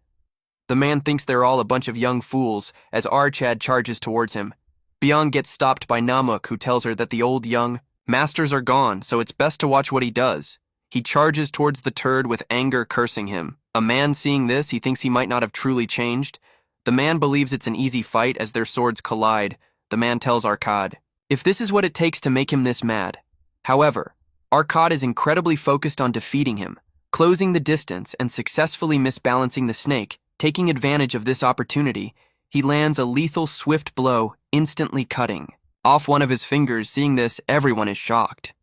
The man thinks they're all a bunch of young fools as Arcad charges towards him. Byung gets stopped by Namuk, who tells her that the old young masters are gone, so it's best to watch what he does. He charges towards the turd with anger, cursing him. A man seeing this, he thinks he might not have truly changed. The man believes it's an easy fight as their swords collide. The man tells Arcad if this is what it takes to make him this mad. However, Arcad is incredibly focused on defeating him, closing the distance and successfully misbalancing the snake. Taking advantage of this opportunity, he lands a lethal, swift blow, instantly cutting off one of his fingers. Seeing this, everyone is shocked.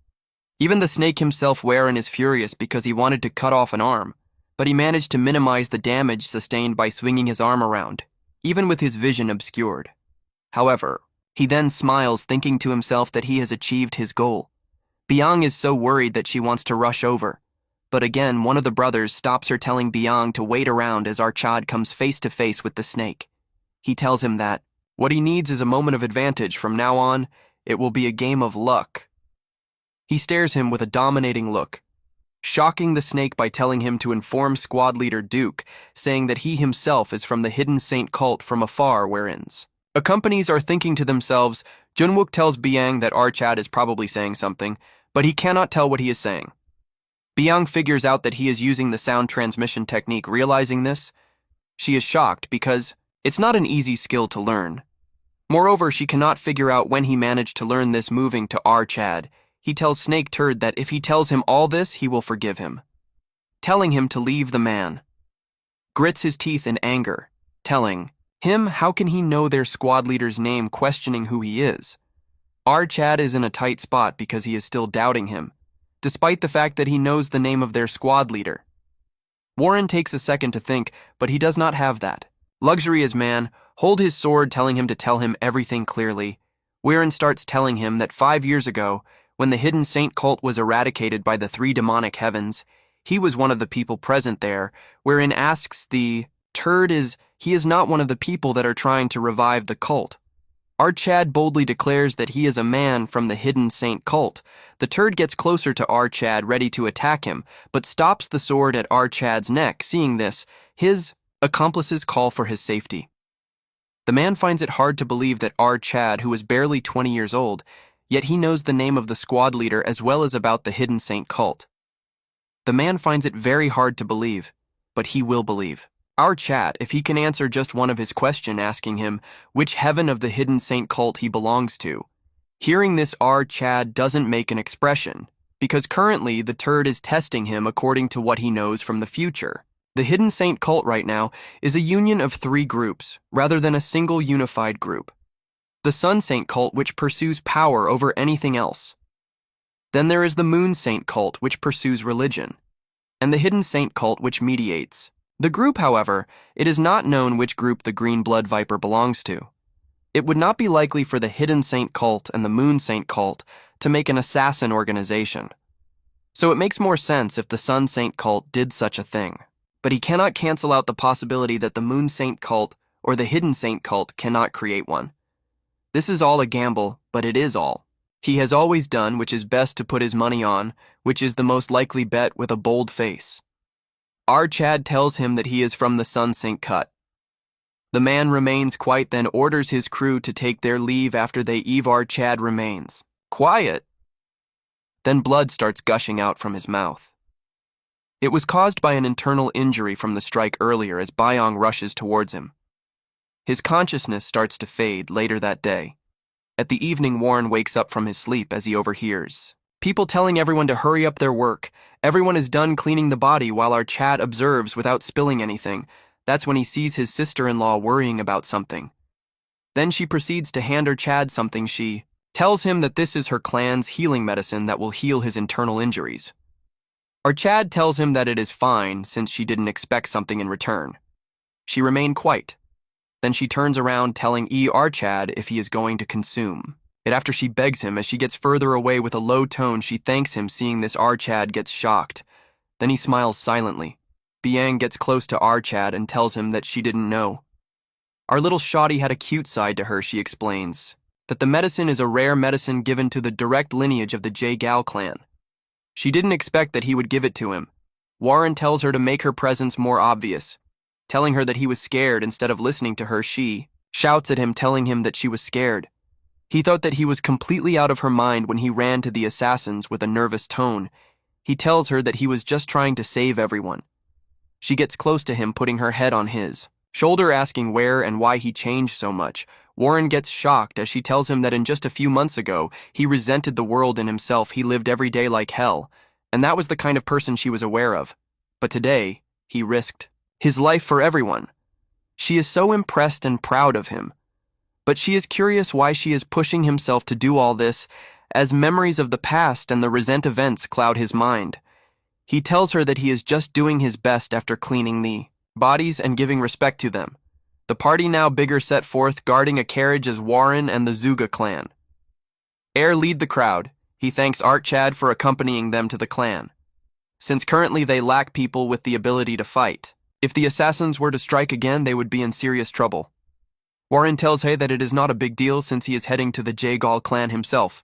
Even the snake himself, Warren, is furious because he wanted to cut off an arm, but he managed to minimize the damage sustained by swinging his arm around, even with his vision obscured. However, he then smiles, thinking to himself that he has achieved his goal. Byung is so worried that she wants to rush over, but again, one of the brothers stops her, telling Byung to wait around as Arcad comes face to face with the snake. He tells him that what he needs is a moment of advantage. From now on, it will be a game of luck. He stares him with a dominating look, shocking the snake by telling him to inform squad leader Duke, saying that he himself is from the hidden saint cult from afar. Whereins accompanies are thinking to themselves. Junwook tells Byung that Arcad is probably saying something, but he cannot tell what he is saying. Byung figures out that he is using the sound transmission technique. Realizing this, she is shocked because it's not an easy skill to learn. Moreover, she cannot figure out when he managed to learn this. Moving to Arcad, he tells Snake Turd that if he tells him all this, he will forgive him, telling him to leave. The man grits his teeth in anger, telling him how can he know their squad leader's name, questioning who he is. Arcad is in a tight spot because he is still doubting him, despite the fact that he knows the name of their squad leader. Warren takes a second to think, but he does not have that luxury as man. Hold his sword, telling him to tell him everything clearly. Warren starts telling him that 5 years ago, when the hidden saint cult was eradicated by the 3 demonic heavens, he was one of the people present there. Wherein asks the turd he is not one of the people that are trying to revive the cult. Arcad boldly declares that he is a man from the hidden saint cult. The turd gets closer to Arcad, ready to attack him, but stops the sword at Arcad's neck. Seeing this, his accomplices call for his safety. The man finds it hard to believe that Arcad, who is barely 20 years old, yet he knows the name of the squad leader as well as about the hidden saint cult. The man finds it very hard to believe, but he will believe Arcad if he can answer just one of his questions, asking him which heaven of the hidden saint cult he belongs to. Hearing this, Arcad doesn't make an expression, because currently the turd is testing him according to what he knows from the future. The hidden saint cult right now is a union of 3 groups, rather than a single unified group. The sun saint cult, which pursues power over anything else. Then there is the moon saint cult, which pursues religion, and the hidden saint cult, which mediates. The group, however, it is not known which group the green blood viper belongs to. It would not be likely for the hidden saint cult and the moon saint cult to make an assassin organization. So it makes more sense if the sun saint cult did such a thing. But he cannot cancel out the possibility that the moon saint cult or the hidden saint cult cannot create one. This is all a gamble, but it is all. He has always done which is best to put his money on, which is the most likely bet with a bold face. Chad tells him that he is from the Sunsink Cut. The man remains quiet, then orders his crew to take their leave after they Chad remains quiet. Then blood starts gushing out from his mouth. It was caused by an internal injury from the strike earlier as Byong rushes towards him. His consciousness starts to fade later that day. At the evening, Warren wakes up from his sleep as he overhears people telling everyone to hurry up their work. Everyone is done cleaning the body while Chad observes without spilling anything. That's when he sees his sister-in-law worrying about something. Then she proceeds to hand Chad something. She tells him that this is her clan's healing medicine that will heal his internal injuries. Chad tells him that it is fine since she didn't expect something in return. She remained quiet. Then she turns around telling Chad if he is going to consume it after she begs him. As she gets further away with a low tone, she thanks him. Seeing this, Chad gets shocked. Then he smiles silently. Byang gets close to Chad and tells him that she didn't know. Our little shawty had a cute side to her. She explains that the medicine is a rare medicine given to the direct lineage of the Jae-gal clan. She didn't expect that he would give it to him. Warren tells her to make her presence more obvious. Telling her that he was scared instead of listening to her, she shouts at him, telling him that she was scared. He thought that he was completely out of her mind when he ran to the assassins with a nervous tone. He tells her that he was just trying to save everyone. She gets close to him, putting her head on his shoulder, asking where and why he changed so much. Warren gets shocked as she tells him that in just a few months ago, he resented the world and himself. He lived every day like hell, and that was the kind of person she was aware of. But today, he risked his life for everyone. She is so impressed and proud of him. But she is curious why she is pushing himself to do all this, as memories of the past and the recent events cloud his mind. He tells her that he is just doing his best after cleaning the bodies and giving respect to them. The party now bigger set forth, guarding a carriage as Warren and the Zuga clan lead the crowd. He thanks Chad for accompanying them to the clan, since currently they lack people with the ability to fight. If the assassins were to strike again, they would be in serious trouble. Warren tells Hay that it is not a big deal since he is heading to the Jae-gal clan himself.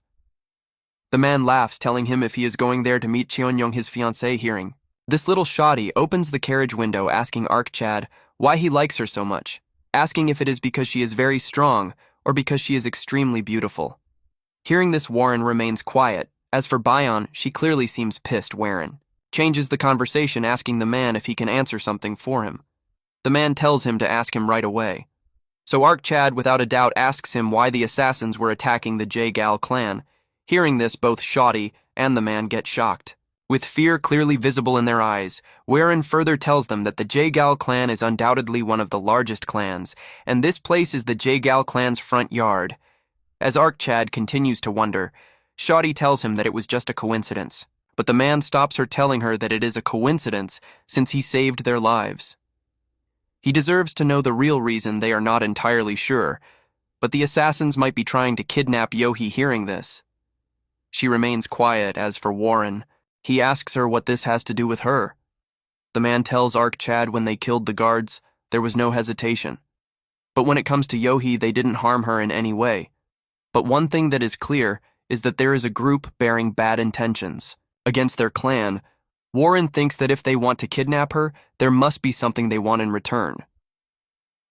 The man laughs, telling him if he is going there to meet Cheon-young, his fiancée. Hearing this, little shoddy opens the carriage window, asking Chad why he likes her so much, asking if it is because she is very strong or because she is extremely beautiful. Hearing this, Warren remains quiet. As for Bayon, she clearly seems pissed. Warren changes the conversation, asking the man if he can answer something for him. The man tells him to ask him right away. So Chad, without a doubt, asks him why the assassins were attacking the Jae-gal clan. Hearing this, both Shoddy and the man get shocked, with fear clearly visible in their eyes. Warren further tells them that the Jae-gal clan is undoubtedly one of the largest clans, and this place is the Jae-gal clan's front yard. As Chad continues to wonder, Shoddy tells him that it was just a coincidence, but the man stops her, telling her that it is a coincidence since he saved their lives. He deserves to know the real reason. They are not entirely sure, but the assassins might be trying to kidnap Yohee. Hearing this, she remains quiet. As for Warren, he asks her what this has to do with her. The man tells Chad when they killed the guards, there was no hesitation. But when it comes to Yohee, they didn't harm her in any way. But one thing that is clear is that there is a group bearing bad intentions against their clan. Warren thinks that if they want to kidnap her, there must be something they want in return.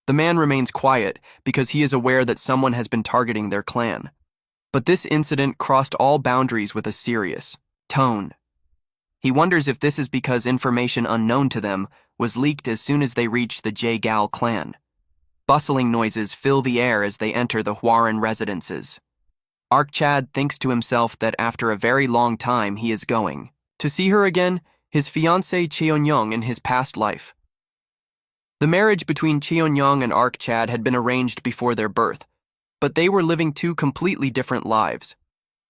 The man remains quiet because he is aware that someone has been targeting their clan. But this incident crossed all boundaries with a serious tone. He wonders if this is because information unknown to them was leaked as soon as they reached the Jae-gal clan. Bustling noises fill the air as they enter the Warren residences. Chad thinks to himself that after a very long time he is going to see her again, his fiancée Cheon-young, in his past life. The marriage between Cheon-young and Chad had been arranged before their birth, but they were living two completely different lives.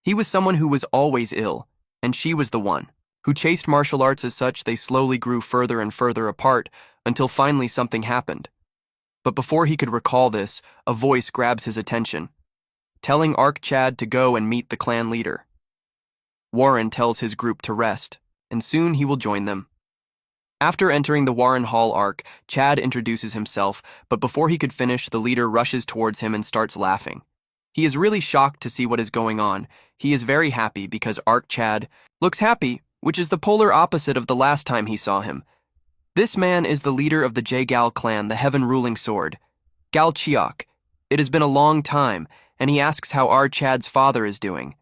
He was someone who was always ill, and she was the one who chased martial arts. As such, they slowly grew further and further apart until finally something happened. But before he could recall this, a voice grabs his attention, telling Chad to go and meet the clan leader. Warren tells his group to rest, and soon he will join them. After entering the Warren Hall, Chad introduces himself, but before he could finish, the leader rushes towards him and starts laughing. He is really shocked to see what is going on. He is very happy because Chad looks happy, which is the polar opposite of the last time he saw him. This man is the leader of the Jagal clan, the heaven-ruling sword, Gal Chiok. It has been a long time, and he asks how Chad's father is doing.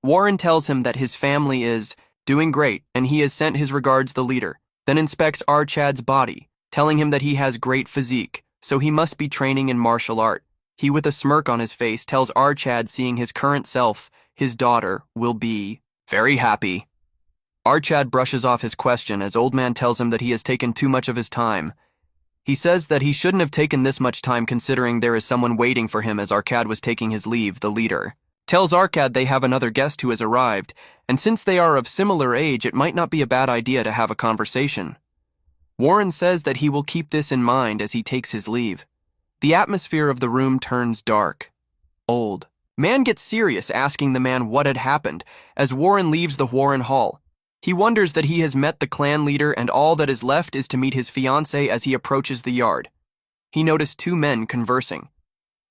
Warren tells him that his family is doing great, and he has sent his regards the leader, then inspects Chad's body, telling him that he has great physique, so he must be training in martial art. He, with a smirk on his face, tells Chad seeing his current self, his daughter, will be very happy. Chad brushes off his question as Old Man tells him that he has taken too much of his time. He says that he shouldn't have taken this much time considering there is someone waiting for him as Chad was taking his leave, the leader. Tells Chad they have another guest who has arrived, and since they are of similar age, it might not be a bad idea to have a conversation. Warren says that he will keep this in mind as he takes his leave. The atmosphere of the room turns dark. Old Man gets serious, asking the man what had happened as Warren leaves the Warren Hall. He wonders that he has met the clan leader and all that is left is to meet his fiancée as he approaches the yard. He noticed two men conversing.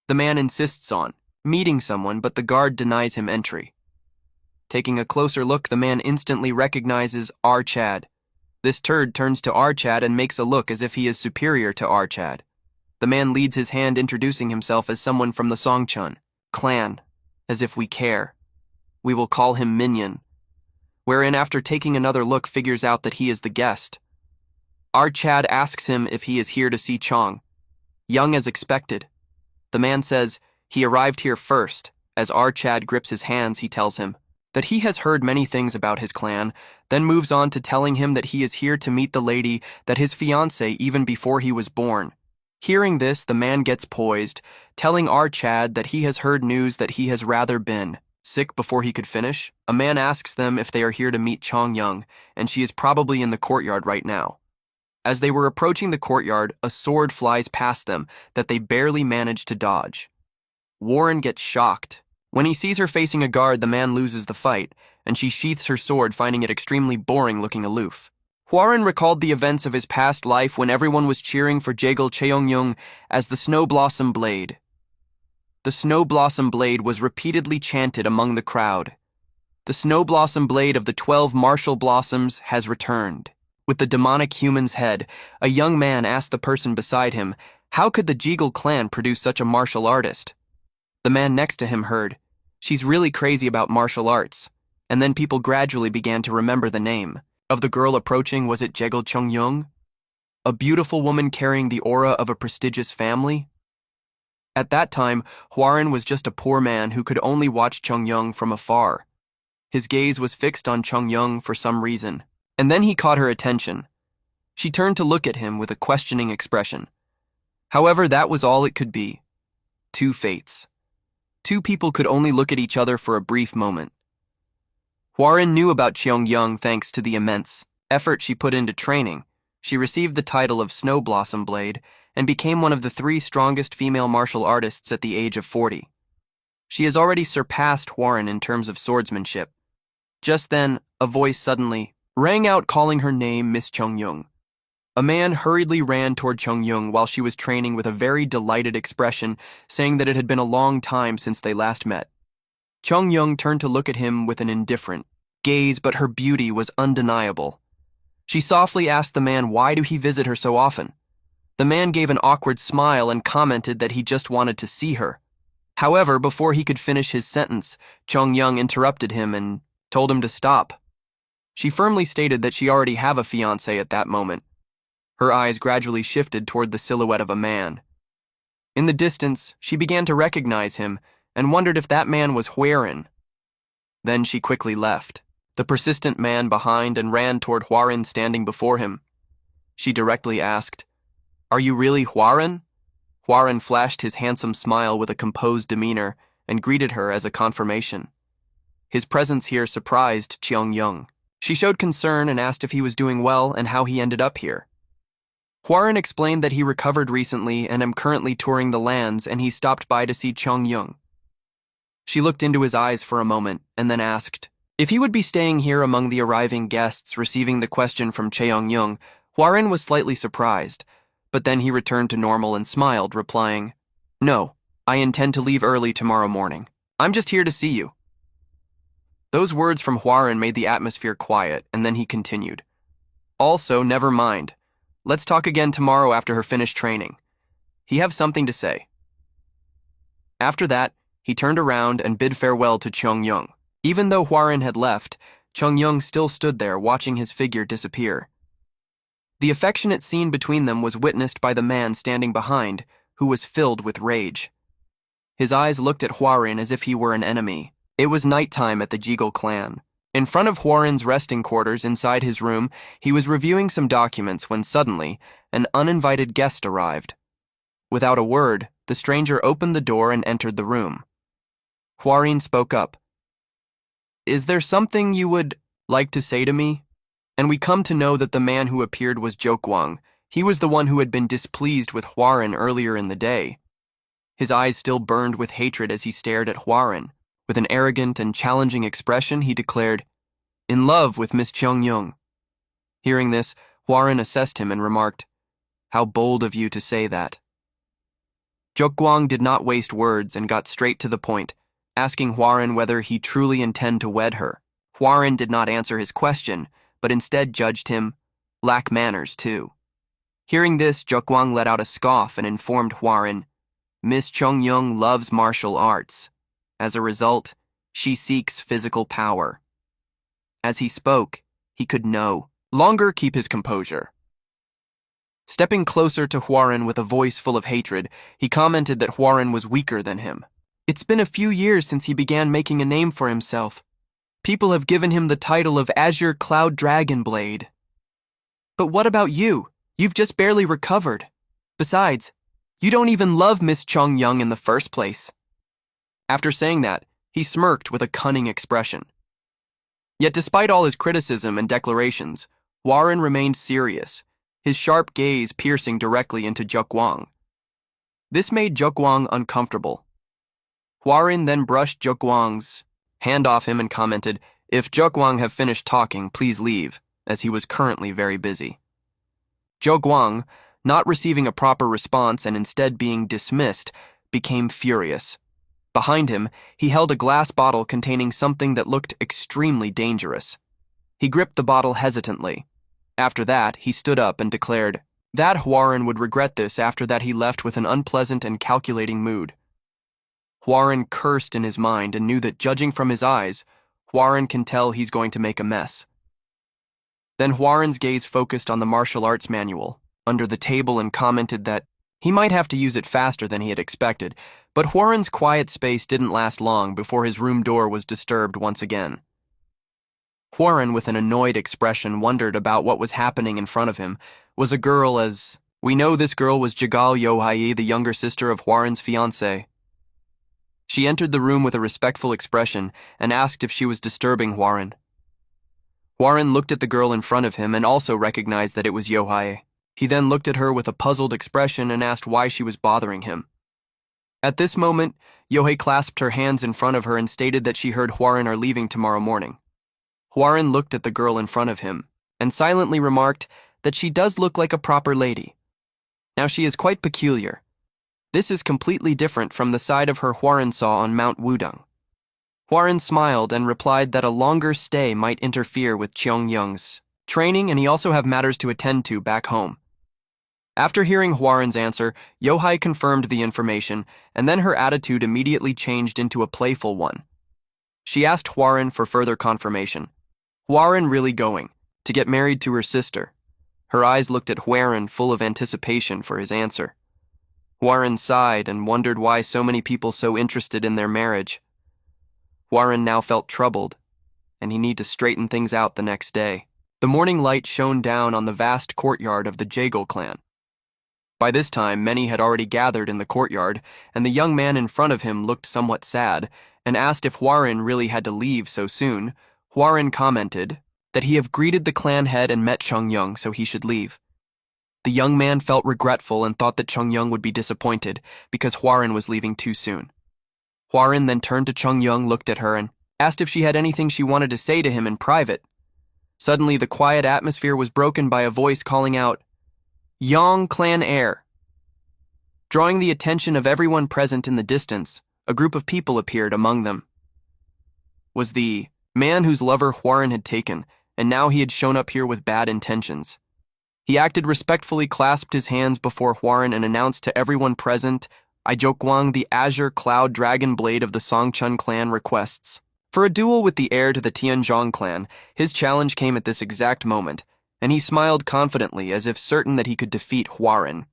The man insists on meeting someone, but the guard denies him entry. Taking a closer look, the man instantly recognizes Chad. This turd turns to Chad and makes a look as if he is superior to Chad. The man leads his hand, introducing himself as someone from the Songchun clan, as if we care. We will call him Minion. Wherein, after taking another look, figures out that he is the guest. Chad asks him if he is here to see Chong. Young as expected. The man says he arrived here first. As Chad grips his hands, he tells him that he has heard many things about his clan, then moves on to telling him that he is here to meet the lady that his fiancée even before he was born. Hearing this, the man gets poised, telling Chad that he has heard news that he has rather been sick. Before he could finish, a man asks them if they are here to meet Chong Young, and she is probably in the courtyard right now. As they were approaching the courtyard, a sword flies past them that they barely manage to dodge. Warren gets shocked. When he sees her facing a guard, the man loses the fight, and she sheaths her sword, finding it extremely boring, looking aloof. Warren recalled the events of his past life when everyone was cheering for Jagal Cheongyung as the Snow Blossom Blade. The Snow Blossom Blade was repeatedly chanted among the crowd. The Snow Blossom Blade of the 12 martial blossoms has returned. With the demonic human's head, a young man asked the person beside him, how could the Jegal clan produce such a martial artist? The man next to him heard, she's really crazy about martial arts. And then people gradually began to remember the name of the girl approaching. Was it Jegal Cheongyung? A beautiful woman carrying the aura of a prestigious family? At that time, Warren was just a poor man who could only watch Cheongyung from afar. His gaze was fixed on Cheongyung for some reason, and then he caught her attention. She turned to look at him with a questioning expression. However, that was all it could be. Two fates. Two people could only look at each other for a brief moment. Warren knew about Cheongyung thanks to the immense effort she put into training. She received the title of Snow Blossom Blade and became one of the 3 strongest female martial artists at the age of 40. She has already surpassed Warren in terms of swordsmanship. Just then, a voice suddenly rang out calling her name Miss Cheongyung. A man hurriedly ran toward Cheongyung while she was training with a very delighted expression, saying that it had been a long time since they last met. Cheongyung turned to look at him with an indifferent gaze, but her beauty was undeniable. She softly asked the man why do he visit her so often. The man gave an awkward smile and commented that he just wanted to see her. However, before he could finish his sentence, Cheongyung interrupted him and told him to stop. She firmly stated that she already have a fiancé at that moment. Her eyes gradually shifted toward the silhouette of a man. In the distance, she began to recognize him and wondered if that man was Huaren. Then she quickly left the persistent man behind and ran toward Huaren standing before him. She directly asked, "Are you really Huaren?" Huaren flashed his handsome smile with a composed demeanor and greeted her as a confirmation. His presence here surprised Cheongyung. She showed concern and asked if he was doing well and how he ended up here. Huaren explained that he recovered recently and am currently touring the lands, and he stopped by to see Cheongyung. She looked into his eyes for a moment and then asked if he would be staying here among the arriving guests. Receiving the question from Cheongyung, Huaren was slightly surprised, but then he returned to normal and smiled, replying, "No, I intend to leave early tomorrow morning. I'm just here to see you. Those words from Hwarin made the atmosphere quiet, and then he continued. Also, never mind. Let's talk again tomorrow after her finished training. He have something to say. After that, he turned around and bid farewell to Chung Young. Even though Hwarin had left, Chung Young still stood there watching his figure disappear. The affectionate scene between them was witnessed by the man standing behind, who was filled with rage. His eyes looked at Hwarin as if he were an enemy. It was nighttime at the Jegal clan. In front of Hwarin's resting quarters inside his room, he was reviewing some documents when suddenly an uninvited guest arrived. Without a word, the stranger opened the door and entered the room. Hwarin spoke up. "Is there something you would like to say to me?" And we come to know that the man who appeared was Jokwang. He was the one who had been displeased with Hwarin earlier in the day. His eyes still burned with hatred as he stared at Hwarin. With an arrogant and challenging expression, he declared, "In love with Miss Chung Young." Hearing this, Hwarin assessed him and remarked, "How bold of you to say that." Jokwang did not waste words and got straight to the point, asking Hwarin whether he truly intended to wed her. Hwarin did not answer his question, but instead judged him lack manners too. Hearing this, Jokwang let out a scoff and informed Hwarin, "Miss Chung Young loves martial arts. As a result, she seeks physical power." As he spoke, he could no longer keep his composure. Stepping closer to Hwarin with a voice full of hatred, he commented that Hwarin was weaker than him. It's been a few years since he began making a name for himself. People have given him the title of Azure Cloud Dragon Blade. But what about you? You've just barely recovered. Besides, you don't even love Miss Chung Young in the first place. After saying that, he smirked with a cunning expression. Yet despite all his criticism and declarations, Hwarin remained serious, his sharp gaze piercing directly into Jokwang. This made Jokwang uncomfortable. Hwarin then brushed Jokwang's hand off him and commented, "If Jokwang have finished talking, please leave, as he was currently very busy." Jokwang, not receiving a proper response and instead being dismissed, became furious. Behind him, he held a glass bottle containing something that looked extremely dangerous. He gripped the bottle hesitantly. After that, he stood up and declared that Hwarin would regret this after that he left with an unpleasant and calculating mood. Hwarin cursed in his mind and knew that judging from his eyes, Hwarin can tell he's going to make a mess. Then Hwarin's gaze focused on the martial arts manual under the table and commented that he might have to use it faster than he had expected, but Hwarin's quiet space didn't last long before his room door was disturbed once again. Hwarin, with an annoyed expression, wondered about what was happening in front of him. Was a girl as... We know this girl was Jigal Yohai, the younger sister of Hwarin's fiancé. She entered the room with a respectful expression and asked if she was disturbing Hwarin. Hwarin looked at the girl in front of him and also recognized that it was Yohai. He then looked at her with a puzzled expression and asked why she was bothering him. At this moment, Yohei clasped her hands in front of her and stated that she heard Hwarin are leaving tomorrow morning. Hwarin looked at the girl in front of him and silently remarked that she does look like a proper lady. Now she is quite peculiar. This is completely different from the side of her Hwarin saw on Mount Wudang. Hwarin smiled and replied that a longer stay might interfere with Chung Young's training and he also have matters to attend to back home. After hearing Hwarin's answer, Yohai confirmed the information, and then her attitude immediately changed into a playful one. She asked Hwarin for further confirmation. Hwarin really going to get married to her sister? Her eyes looked at Hwarin full of anticipation for his answer. Hwarin sighed and wondered why so many people so interested in their marriage. Hwarin now felt troubled, and he needed to straighten things out the next day. The morning light shone down on the vast courtyard of the Jegal clan. By this time, many had already gathered in the courtyard, and the young man in front of him looked somewhat sad, and asked if Hwarin really had to leave so soon. Hwarin commented that he had greeted the clan head and met Chung Young, so he should leave. The young man felt regretful and thought that Chung Young would be disappointed because Hwarin was leaving too soon. Hwarin then turned to Chung Young, looked at her, and asked if she had anything she wanted to say to him in private. Suddenly, the quiet atmosphere was broken by a voice calling out, "Yang clan heir." Drawing the attention of everyone present in the distance, a group of people appeared. Among them was the man whose lover Hwarin had taken, and now he had shown up here with bad intentions. He acted respectfully, clasped his hands before Hwarin, and announced to everyone present, Ijokwang, the Azure Cloud Dragon Blade of the Songchun clan, requests for a duel with the heir to the Tianzhong clan. His challenge came at this exact moment, and he smiled confidently as if certain that he could defeat Hwarin.